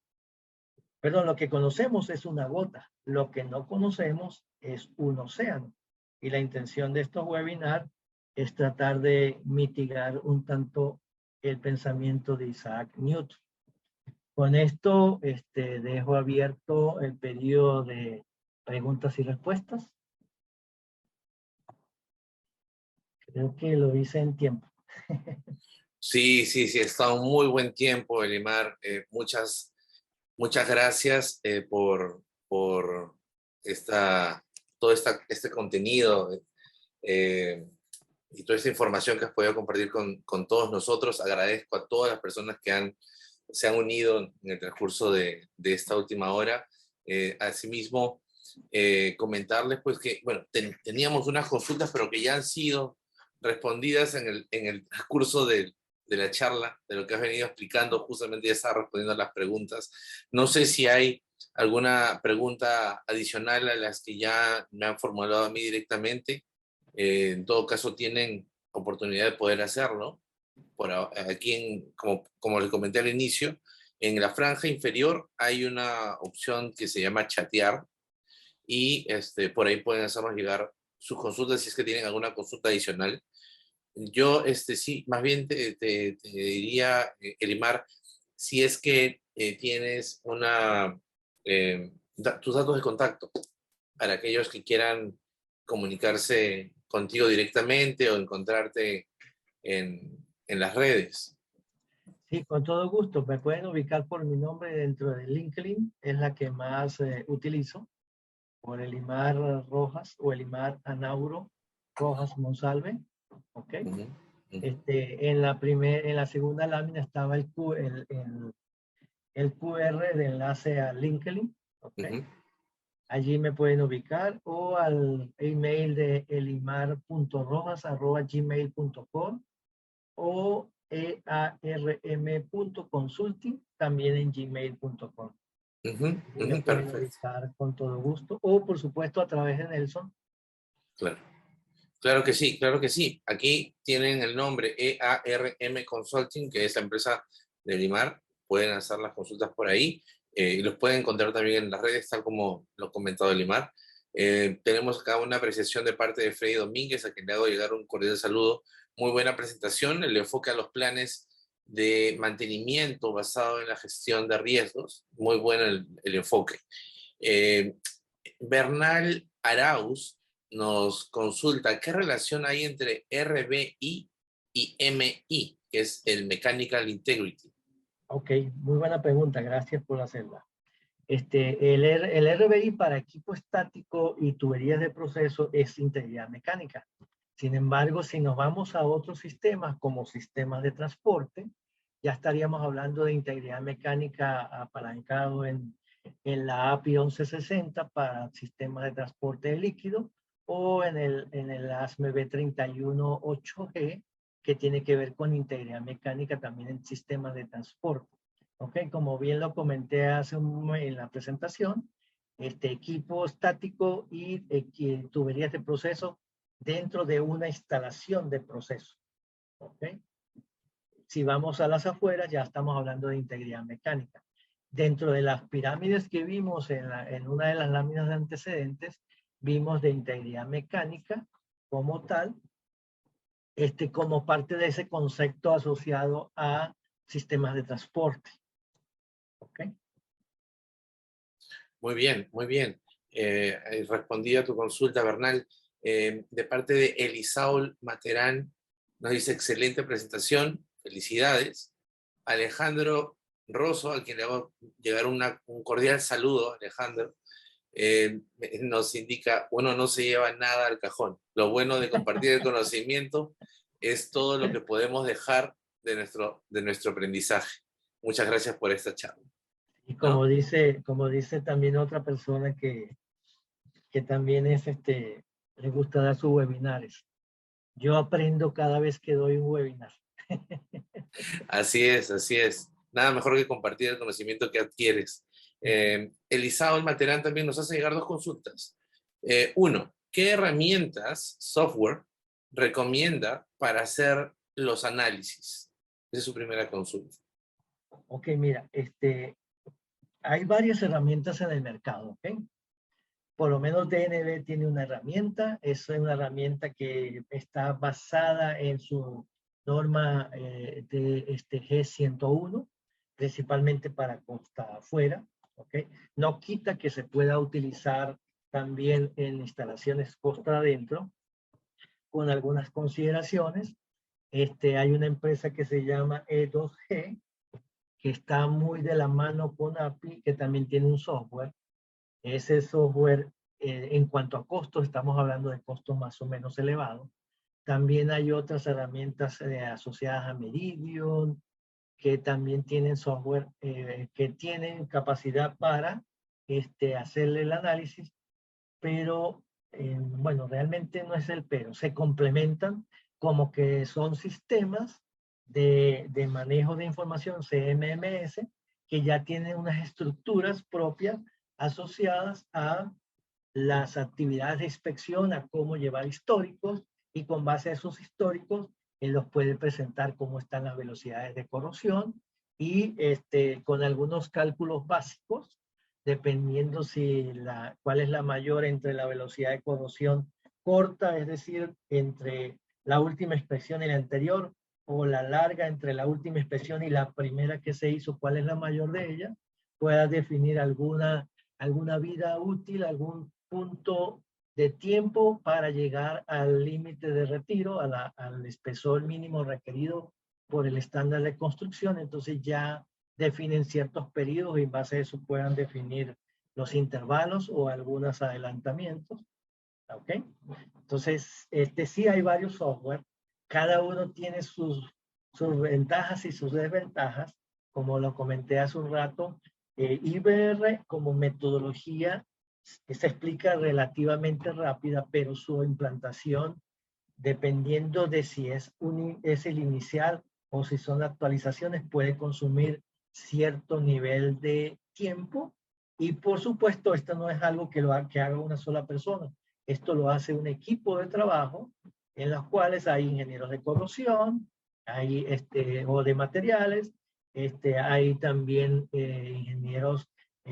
Perdón, lo que conocemos es una gota. Lo que no conocemos es un océano. Y la intención de estos webinars es tratar de mitigar un tanto el pensamiento de Isaac Newton. Con esto dejo abierto el periodo de preguntas y respuestas. Creo que lo hice en tiempo. Sí, está un muy buen tiempo, Elimar. Muchas gracias por este contenido y toda esta información que has podido compartir con todos nosotros. Agradezco a todas las personas que se han unido en el transcurso de esta última hora. Asimismo, comentarles pues que, bueno, teníamos unas consultas, pero que ya han sido respondidas en el transcurso de la charla, de lo que has venido explicando, justamente ya estaba respondiendo a las preguntas. No sé si hay alguna pregunta adicional a las que ya me han formulado a mí directamente. En todo caso, tienen oportunidad de poder hacerlo. Aquí, como les comenté al inicio, en la franja inferior hay una opción que se llama chatear y por ahí pueden hacernos llegar sus consultas si es que tienen alguna consulta adicional. Yo, sí, más bien te diría, Elimar, si es que tienes tus datos de contacto para aquellos que quieran comunicarse contigo directamente o encontrarte en las redes. Sí, con todo gusto. Me pueden ubicar por mi nombre dentro de LinkedIn, es la que más utilizo, por Elimar Rojas o Elimar Anauro Rojas Monsalve. ¿Ok? Ujú, ujú, En la segunda lámina estaba el QR de enlace a LinkedIn. ¿Ok? ujú. Allí me pueden ubicar o al email de elimar.rojas@gmail.com o earm.consulting también en gmail.com. Ujú, Y me ujú, pueden perfecto, ubicar con todo gusto o por supuesto a través de Nelson. claro. Claro que sí, claro que sí. Aquí tienen el nombre EARM Consulting, que es la empresa de Limar. Pueden hacer las consultas por ahí y los pueden encontrar también en las redes, tal como lo ha comentado Limar. Tenemos acá una apreciación de parte de Freddy Domínguez, a quien le hago llegar un cordial saludo. Muy buena presentación, el enfoque a los planes de mantenimiento basado en la gestión de riesgos. Muy bueno el enfoque. Eh, Bernal Arauz nos consulta qué relación hay entre RBI y MI, que es el Mechanical Integrity. Ok, muy buena pregunta, gracias por hacerla. El RBI para equipo estático y tuberías de proceso es integridad mecánica. Sin embargo, si nos vamos a otros sistemas como sistemas de transporte, ya estaríamos hablando de integridad mecánica apalancado en la API 1160 para sistemas de transporte de líquido o en el ASME B318G que tiene que ver con integridad mecánica también en sistemas de transporte. Ok, como bien lo comenté en la presentación, este equipo estático y tuberías de proceso dentro de una instalación de proceso. ¿Ok? Si vamos a las afueras, ya estamos hablando de integridad mecánica. Dentro de las pirámides que vimos en una de las láminas de antecedentes, vimos de integridad mecánica como tal, como parte de ese concepto asociado a sistemas de transporte. ¿Ok? Muy bien, muy bien. Respondí a tu consulta, Bernal. De parte de Elisaul Materán, nos dice excelente presentación, felicidades. Alejandro Rosso, a quien le hago llegar un cordial saludo, Alejandro, nos indica, uno no se lleva nada al cajón. Lo bueno de compartir el conocimiento es todo lo que podemos dejar de nuestro aprendizaje. Muchas gracias por esta charla. Y ¿No? como dice también otra persona que también le gusta dar sus webinares. Yo aprendo cada vez que doy un webinar. Así es, así es. Nada mejor que compartir el conocimiento que adquieres. Elisao el Materán también nos hace llegar dos consultas. Uno, ¿qué herramientas, software, recomienda para hacer los análisis? Esa es su primera consulta. Ok, mira, hay varias herramientas en el mercado, ¿ok? Por lo menos DNB tiene una herramienta, es una herramienta que está basada en su norma de G101, principalmente para costa afuera, ¿ok? No quita que se pueda utilizar también en instalaciones costa adentro, con algunas consideraciones. Hay una empresa que se llama E2G, que está muy de la mano con API, que también tiene un software. Ese software, en cuanto a costos, estamos hablando de costos más o menos elevados. También hay otras herramientas asociadas a Meridian, que también tienen software, que tienen capacidad para hacerle el análisis, pero bueno, realmente no es el pero, se complementan como que son sistemas de manejo de información, CMMS, que ya tienen unas estructuras propias asociadas a las actividades de inspección, a cómo llevar históricos, y con base a esos históricos, él los puede presentar cómo están las velocidades de corrosión y con algunos cálculos básicos, dependiendo cuál es la mayor entre la velocidad de corrosión corta, es decir, entre la última inspección y la anterior, o la larga entre la última inspección y la primera que se hizo, cuál es la mayor de ellas, pueda definir alguna vida útil, algún punto de tiempo para llegar al límite de retiro, al espesor mínimo requerido por el estándar de construcción. Entonces ya definen ciertos periodos y en base a eso puedan definir los intervalos o algunos adelantamientos. ¿Ok? Entonces, sí hay varios software. Cada uno tiene sus ventajas y sus desventajas. Como lo comenté hace un rato, IBR como metodología se explica relativamente rápida, pero su implantación, dependiendo de si es el inicial o si son actualizaciones, puede consumir cierto nivel de tiempo. Y por supuesto, esto no es algo que haga una sola persona. Esto lo hace un equipo de trabajo en los cuales hay ingenieros de corrosión, hay o de materiales, hay también ingenieros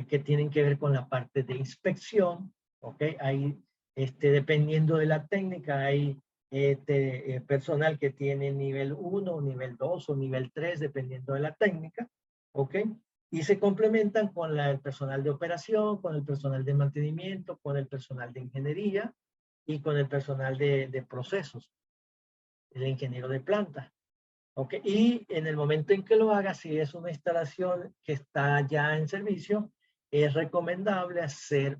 que tienen que ver con la parte de inspección, ¿ok? Hay, dependiendo de la técnica, hay personal que tiene nivel 1, nivel 2 o nivel 3, dependiendo de la técnica, ¿ok? Y se complementan con el personal de operación, con el personal de mantenimiento, con el personal de ingeniería y con el personal de procesos, el ingeniero de planta. ¿Ok? Y en el momento en que lo haga, si es una instalación que está ya en servicio, es recomendable hacer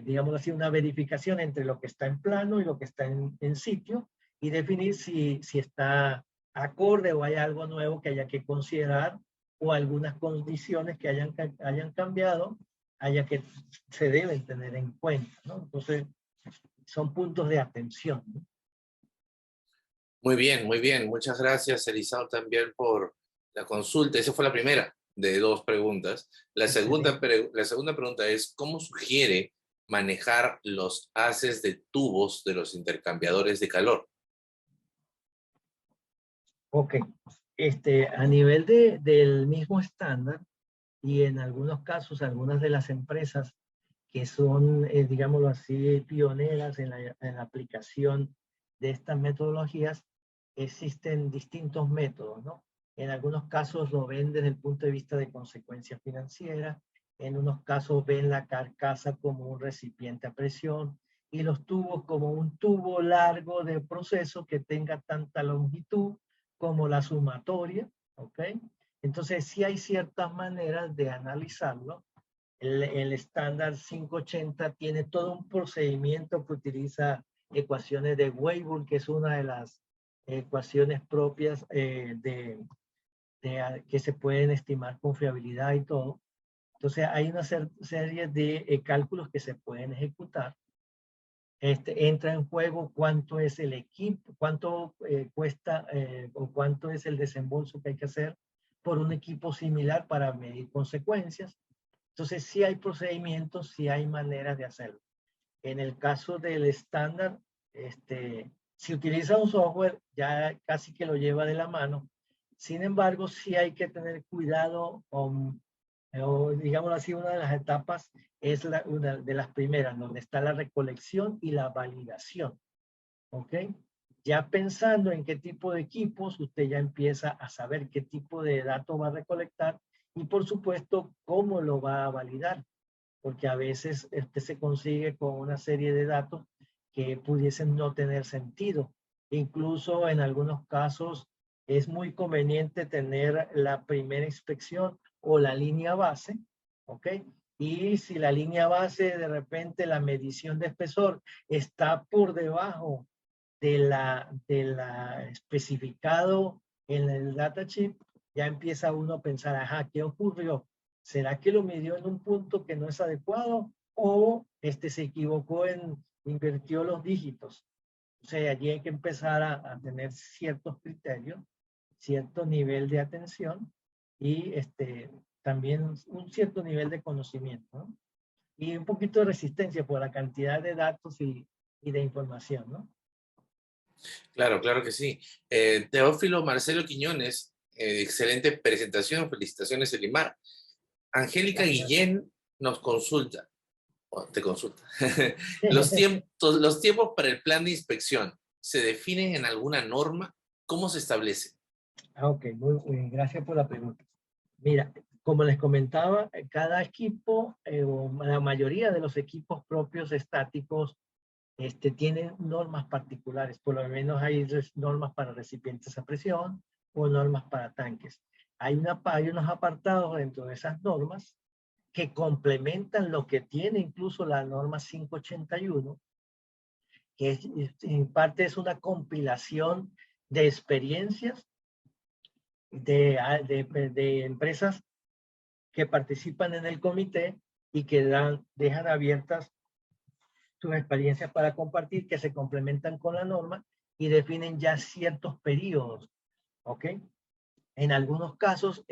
digamos así, una verificación entre lo que está en plano y lo que está en sitio y definir si está acorde o hay algo nuevo que haya que considerar o algunas condiciones que hayan cambiado, que se deben tener en cuenta, ¿no? Entonces, son puntos de atención, ¿no? Muy bien, muy bien. Muchas gracias, Elisao, también por la consulta. Esa fue la primera de dos preguntas. La segunda pregunta es, ¿cómo sugiere manejar los haces de tubos de los intercambiadores de calor? Ok, a nivel del mismo estándar y en algunos casos, algunas de las empresas que son, digámoslo así, pioneras en la aplicación de estas metodologías, existen distintos métodos, ¿no? En algunos casos lo ven desde el punto de vista de consecuencia financiera, en unos casos ven la carcasa como un recipiente a presión y los tubos como un tubo largo de proceso que tenga tanta longitud como la sumatoria, ¿ok? Entonces sí hay ciertas maneras de analizarlo. El estándar 580 tiene todo un procedimiento que utiliza ecuaciones de Weibull, que es una de las ecuaciones propias que se pueden estimar con fiabilidad y todo. Entonces hay una serie de cálculos que se pueden ejecutar. Entra en juego cuánto es el equipo, cuánto cuesta o cuánto es el desembolso que hay que hacer por un equipo similar para medir consecuencias. Entonces sí hay procedimientos, sí hay maneras de hacerlo. En el caso del estándar, si utiliza un software, ya casi que lo lleva de la mano. Sin embargo, sí hay que tener cuidado o digámoslo así, una de las etapas es una de las primeras, donde está la recolección y la validación. ¿Ok? Ya pensando en qué tipo de equipos, usted ya empieza a saber qué tipo de datos va a recolectar y por supuesto cómo lo va a validar, porque a veces se consigue con una serie de datos que pudiesen no tener sentido. Incluso en algunos casos es muy conveniente tener la primera inspección o la línea base, ¿ok? Y si la línea base, de repente la medición de espesor está por debajo de la especificado en el data chip, ya empieza uno a pensar, ajá, ¿qué ocurrió? ¿Será que lo midió en un punto que no es adecuado? ¿O se equivocó invirtió los dígitos? O sea, allí hay que empezar a tener ciertos criterios, cierto nivel de atención y también un cierto nivel de conocimiento, ¿no? Y un poquito de resistencia por la cantidad de datos y de información, ¿no? Claro, claro que sí. Teófilo Marcelo Quiñones, excelente presentación, felicitaciones, Elimar. Angélica Gracias. Guillén nos consulta, o te consulta, los tiempos para el plan de inspección. se definen en alguna norma? ¿Cómo se establece? Ok, muy bien, gracias por la pregunta. Mira, como les comentaba, cada equipo, o la mayoría de los equipos propios estáticos, tienen normas particulares. Por lo menos hay normas para recipientes a presión o normas para tanques. Hay unos apartados dentro de esas normas que complementan lo que tiene incluso la norma 581, que en parte es una compilación de experiencias de empresas que participan en el comité y que dejan abiertas sus experiencias para compartir, que se complementan con la norma y definen ya ciertos periodos, ¿ok? En algunos casos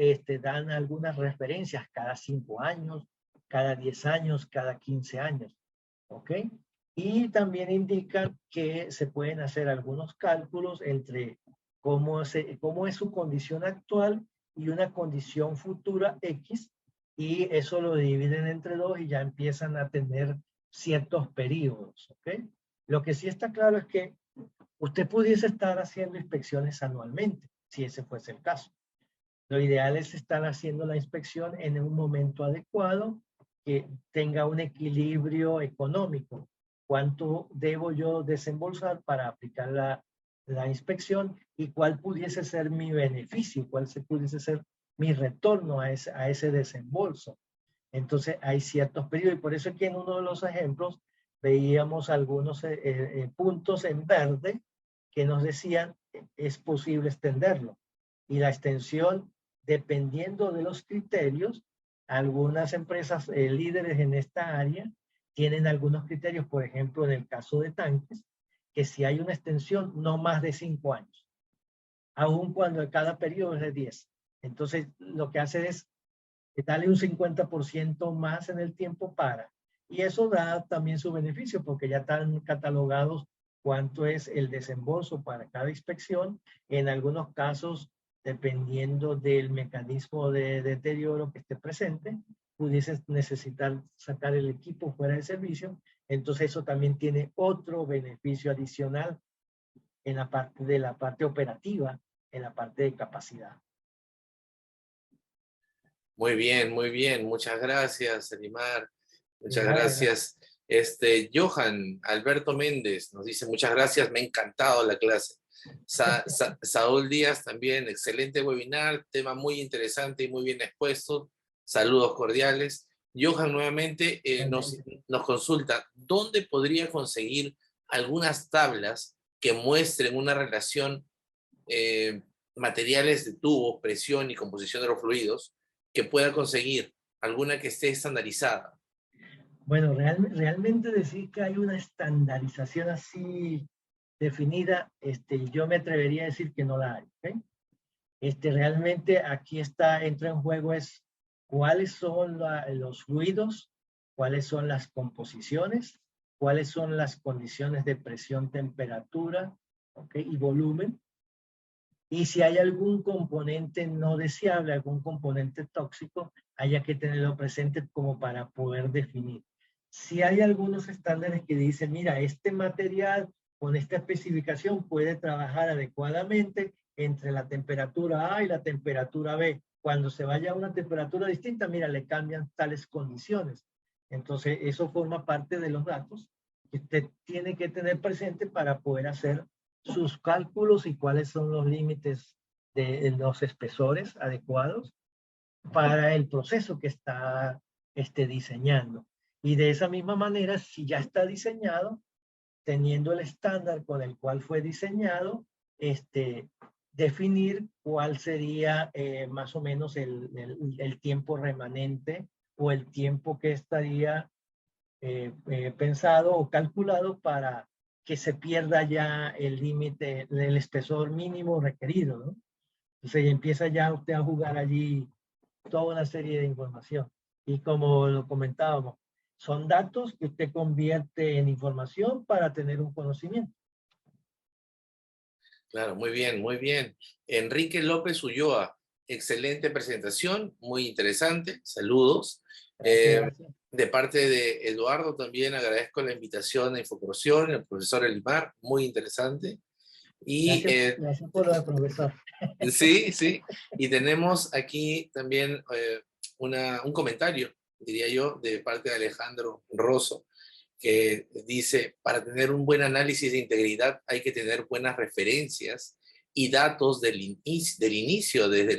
dan algunas referencias cada 5 años, cada 10 años, cada 15 años, ¿ok? Y también indican que se pueden hacer algunos cálculos entre cómo es su condición actual y una condición futura X, y eso lo dividen entre dos y ya empiezan a tener ciertos periodos, ¿ok? Lo que sí está claro es que usted pudiese estar haciendo inspecciones anualmente, si ese fuese el caso. Lo ideal es estar haciendo la inspección en un momento adecuado, que tenga un equilibrio económico. ¿Cuánto debo yo desembolsar para aplicar la inspección y cuál pudiese ser mi beneficio, cuál pudiese ser mi retorno a ese desembolso? Entonces hay ciertos periodos y por eso es que en uno de los ejemplos veíamos algunos puntos en verde que nos decían es posible extenderlo. Y la extensión, dependiendo de los criterios, algunas empresas líderes en esta área tienen algunos criterios, por ejemplo, en el caso de tanques, que si hay una extensión no más de 5 años, aun cuando cada periodo es de 10. Entonces, lo que hace es darle un 50% más en el tiempo para. Y eso da también su beneficio porque ya están catalogados cuánto es el desembolso para cada inspección. En algunos casos, dependiendo del mecanismo de deterioro que esté presente, pudieses necesitar sacar el equipo fuera de servicio. Entonces eso también tiene otro beneficio adicional en la parte operativa, en la parte de capacidad. Muy bien, muy bien. Muchas gracias, Elimar. Muchas Nada, gracias. Johan Alberto Méndez nos dice muchas gracias, me ha encantado la clase. Saúl Díaz también, excelente webinar, tema muy interesante y muy bien expuesto. Saludos cordiales. Johan nuevamente nos consulta, ¿dónde podría conseguir algunas tablas que muestren una relación materiales de tubos, presión y composición de los fluidos que pueda conseguir? Alguna que esté estandarizada. Bueno, realmente decir que hay una estandarización así definida, yo me atrevería a decir que no la hay. ¿Okay? Realmente aquí entra en juego es cuáles son los fluidos, cuáles son las composiciones, cuáles son las condiciones de presión, temperatura, ¿okay? Y volumen. Y si hay algún componente no deseable, algún componente tóxico, haya que tenerlo presente como para poder definir. Si hay algunos estándares que dicen, mira, este material con esta especificación puede trabajar adecuadamente entre la temperatura A y la temperatura B. Cuando se vaya a una temperatura distinta, mira, le cambian tales condiciones. Entonces, eso forma parte de los datos que usted tiene que tener presente para poder hacer sus cálculos y cuáles son los límites de los espesores adecuados para el proceso que está diseñando. Y de esa misma manera, si ya está diseñado, teniendo el estándar con el cual fue diseñado, definir cuál sería más o menos el tiempo remanente o el tiempo que estaría pensado o calculado para que se pierda ya el límite, el espesor mínimo requerido, ¿no? Entonces empieza ya usted a jugar allí toda una serie de información. Y como lo comentábamos, son datos que usted convierte en información para tener un conocimiento. Claro, muy bien, muy bien. Enrique López Ulloa, excelente presentación, muy interesante. Saludos. Gracias. De parte de Eduardo también agradezco la invitación a Infocorción, el profesor Elimar, muy interesante. Y Gracias por lo de profesor. sí, sí. Y tenemos aquí también un comentario, diría yo, de parte de Alejandro Rosso, que dice, para tener un buen análisis de integridad hay que tener buenas referencias y datos del inicio desde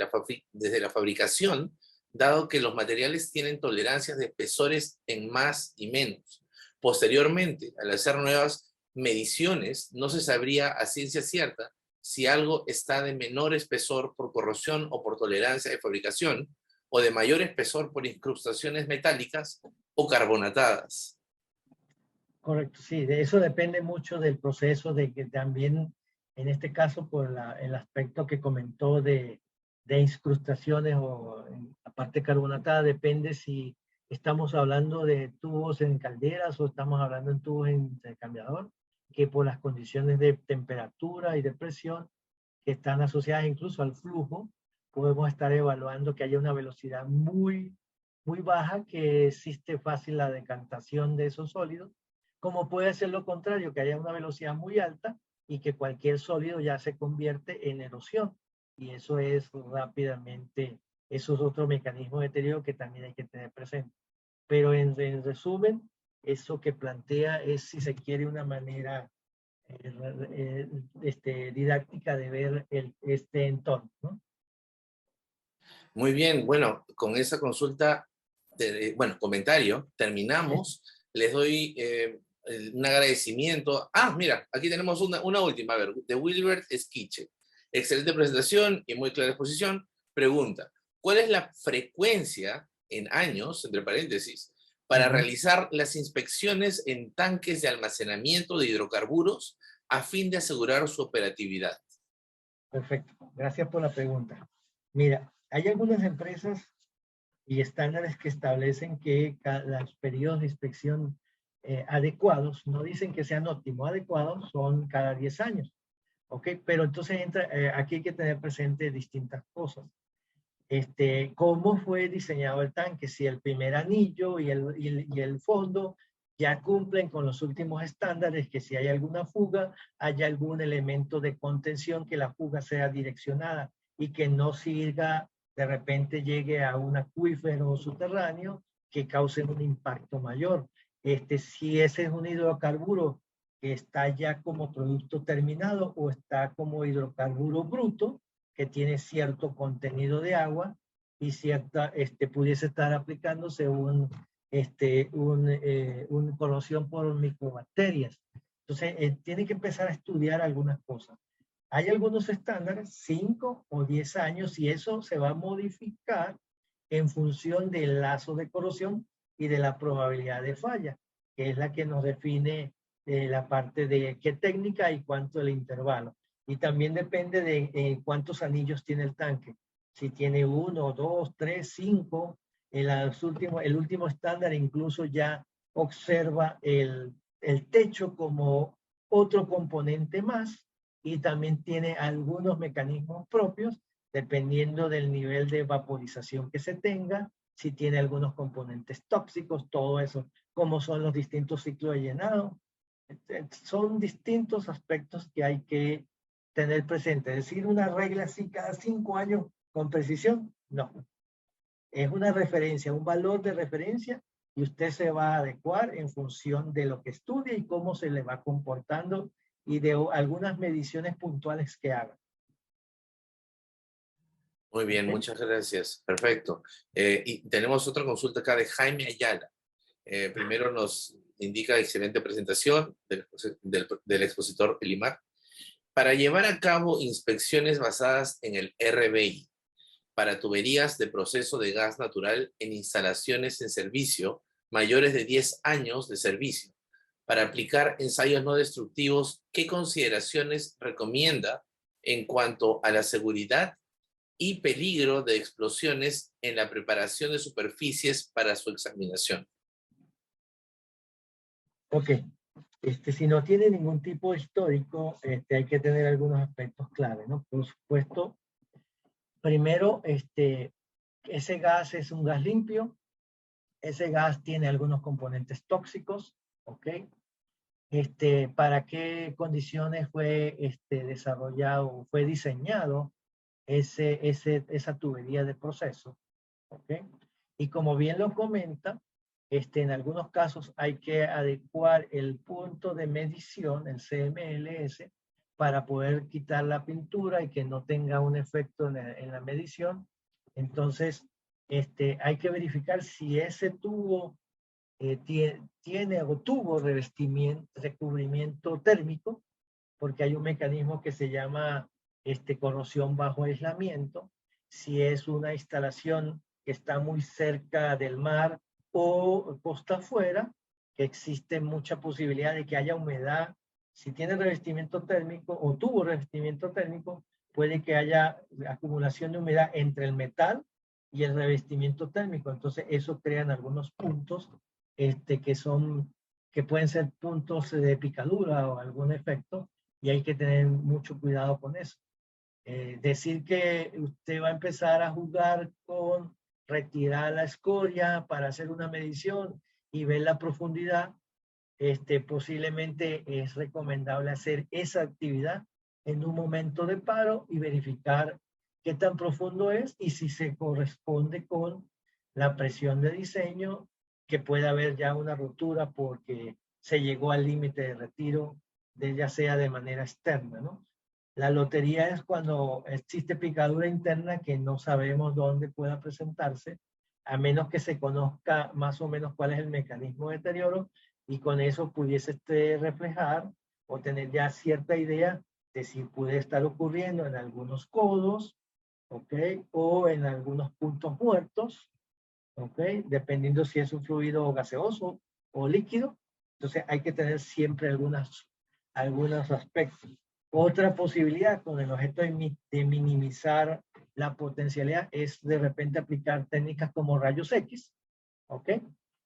la fabricación, dado que los materiales tienen tolerancias de espesores en más y menos. Posteriormente, al hacer nuevas mediciones, no se sabría a ciencia cierta si algo está de menor espesor por corrosión o por tolerancia de fabricación, o de mayor espesor por incrustaciones metálicas o carbonatadas. Correcto, sí, de eso depende mucho del proceso de que también, en este caso, por el aspecto que comentó de incrustaciones o en la parte carbonatada, depende si estamos hablando de tubos en calderas o estamos hablando en tubos en intercambiador, que por las condiciones de temperatura y de presión que están asociadas incluso al flujo, podemos estar evaluando que haya una velocidad muy baja, que existe fácil la decantación de esos sólidos, como puede ser lo contrario, que haya una velocidad muy alta y que cualquier sólido ya se convierte en erosión. Y eso es rápidamente, eso es otro mecanismo de deterioro que también hay que tener presente. Pero en resumen, eso que plantea es, si se quiere, una manera didáctica de ver este entorno, ¿no? Muy bien, bueno, con esa consulta, comentario, terminamos. Les doy un agradecimiento. Ah, mira, aquí tenemos una última, a ver, de Wilbert Esquiche. Excelente presentación y muy clara exposición. Pregunta, ¿cuál es la frecuencia en años, entre paréntesis, para realizar las inspecciones en tanques de almacenamiento de hidrocarburos a fin de asegurar su operatividad? Perfecto, gracias por la pregunta. Mira, hay algunas empresas y estándares que establecen que los periodos de inspección adecuados, no dicen que sean óptimos, adecuados, son cada 10 años. ¿Ok? Pero entonces aquí hay que tener presente distintas cosas. Cómo fue diseñado el tanque, si el primer anillo y el fondo ya cumplen con los últimos estándares, que si hay alguna fuga, haya algún elemento de contención, que la fuga sea direccionada y que no sirva, de repente llegue a un acuífero subterráneo que cause un impacto mayor. Si ese es un hidrocarburo que está ya como producto terminado o está como hidrocarburo bruto, que tiene cierto contenido de agua y cierta, pudiese estar aplicándose un corrosión por microbacterias. Entonces, tiene que empezar a estudiar algunas cosas. Hay algunos estándares, 5 o 10 años, y eso se va a modificar en función del lazo de corrosión y de la probabilidad de falla, que es la que nos define la parte de qué técnica y cuánto el intervalo. Y también depende de cuántos anillos tiene el tanque. Si tiene 1, 2, 3, 5, el último estándar incluso ya observa el techo como otro componente más, y también tiene algunos mecanismos propios dependiendo del nivel de vaporización que se tenga, si tiene algunos componentes tóxicos, todo eso, cómo son los distintos ciclos de llenado. Son distintos aspectos que hay que tener presente. Decir una regla así cada 5 años con precisión, no. Es una referencia, un valor de referencia, y usted se va a adecuar en función de lo que estudia y cómo se le va comportando y de algunas mediciones puntuales que haga. Muy bien, ¿Okay? muchas gracias. Perfecto. Y tenemos otra consulta acá de Jaime Ayala. Primero nos indica excelente presentación del expositor Elimar. Para llevar a cabo inspecciones basadas en el RBI para tuberías de proceso de gas natural en instalaciones en servicio mayores de 10 años de servicio, para aplicar ensayos no destructivos, ¿qué consideraciones recomienda en cuanto a la seguridad y peligro de explosiones en la preparación de superficies para su examinación? Ok. Si no tiene ningún tipo histórico, hay que tener algunos aspectos clave, ¿no? Por supuesto, primero, ese gas es un gas limpio, ese gas tiene algunos componentes tóxicos, ¿ok? para qué condiciones fue desarrollado, fue diseñado esa tubería de proceso. ¿Ok? Y como bien lo comenta, en algunos casos hay que adecuar el punto de medición, el CMLS, para poder quitar la pintura y que no tenga un efecto en la medición. Entonces, hay que verificar si ese tubo tiene o tuvo recubrimiento térmico, porque hay un mecanismo que se llama corrosión bajo aislamiento. Si es una instalación que está muy cerca del mar o costa afuera, que existe mucha posibilidad de que haya humedad. Si tiene revestimiento térmico o tuvo revestimiento térmico, puede que haya acumulación de humedad entre el metal y el revestimiento térmico. Entonces eso crean algunos puntos que pueden ser puntos de picadura o algún efecto, y hay que tener mucho cuidado con eso. Decir que usted va a empezar a jugar con retirar la escoria para hacer una medición y ver la profundidad, posiblemente es recomendable hacer esa actividad en un momento de paro y verificar qué tan profundo es y si se corresponde con la presión de diseño, que puede haber ya una ruptura porque se llegó al límite de retiro, ya sea de manera externa, ¿no? La lotería es cuando existe picadura interna que no sabemos dónde pueda presentarse, a menos que se conozca más o menos cuál es el mecanismo de deterioro, y con eso pudiese reflejar o tener ya cierta idea de si puede estar ocurriendo en algunos codos, ¿ok? O en algunos puntos muertos, ¿ok? Dependiendo si es un fluido gaseoso o líquido. Entonces hay que tener siempre algunos aspectos. Otra posibilidad con el objeto de minimizar la potencialidad es de repente aplicar técnicas como rayos X, ¿ok?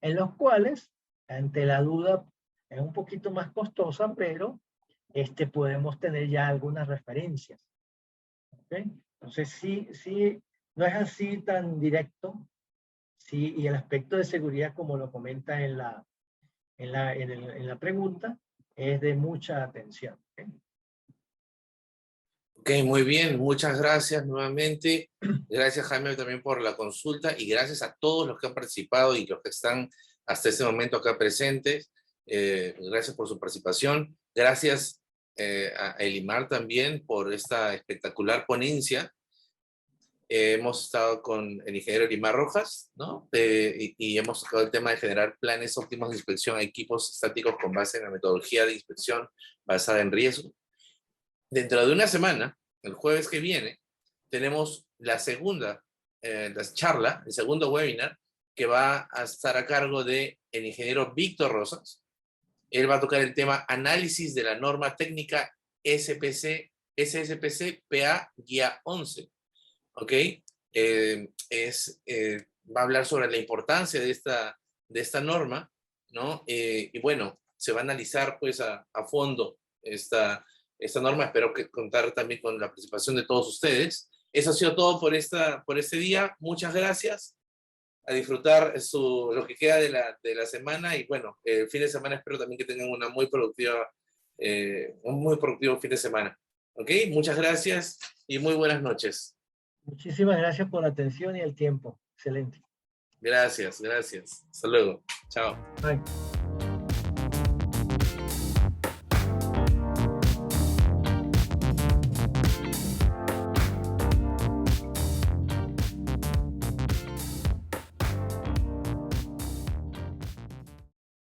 En los cuales, ante la duda, es un poquito más costosa, pero podemos tener ya algunas referencias, ¿ok? Entonces, sí, no es así tan directo, sí, y el aspecto de seguridad, como lo comenta en la pregunta, es de mucha atención, ¿ok? Ok, muy bien, muchas gracias nuevamente. Gracias, Jaime, también por la consulta y gracias a todos los que han participado y los que están hasta este momento acá presentes. Gracias por su participación. Gracias a Elimar también por esta espectacular ponencia. Hemos estado con el ingeniero Elimar Rojas, ¿no? Y hemos tocado el tema de generar planes óptimos de inspección a equipos estáticos con base en la metodología de inspección basada en riesgo. Dentro de una semana, el jueves que viene, tenemos la segunda charla, el segundo webinar, que va a estar a cargo del ingeniero Víctor Rosas. Él va a tocar el tema análisis de la norma técnica SSPC PA-11. ¿Ok? Va a hablar sobre la importancia de esta norma, ¿no? Y bueno, se va a analizar pues a fondo esta norma. Espero contar también con la participación de todos ustedes. Eso ha sido todo por este día. Muchas gracias. A disfrutar lo que queda de la semana, y bueno, el fin de semana espero también que tengan un muy productivo fin de semana. ¿Ok? Muchas gracias y muy buenas noches. Muchísimas gracias por la atención y el tiempo. Excelente. Gracias. Hasta luego. Chao. Bye.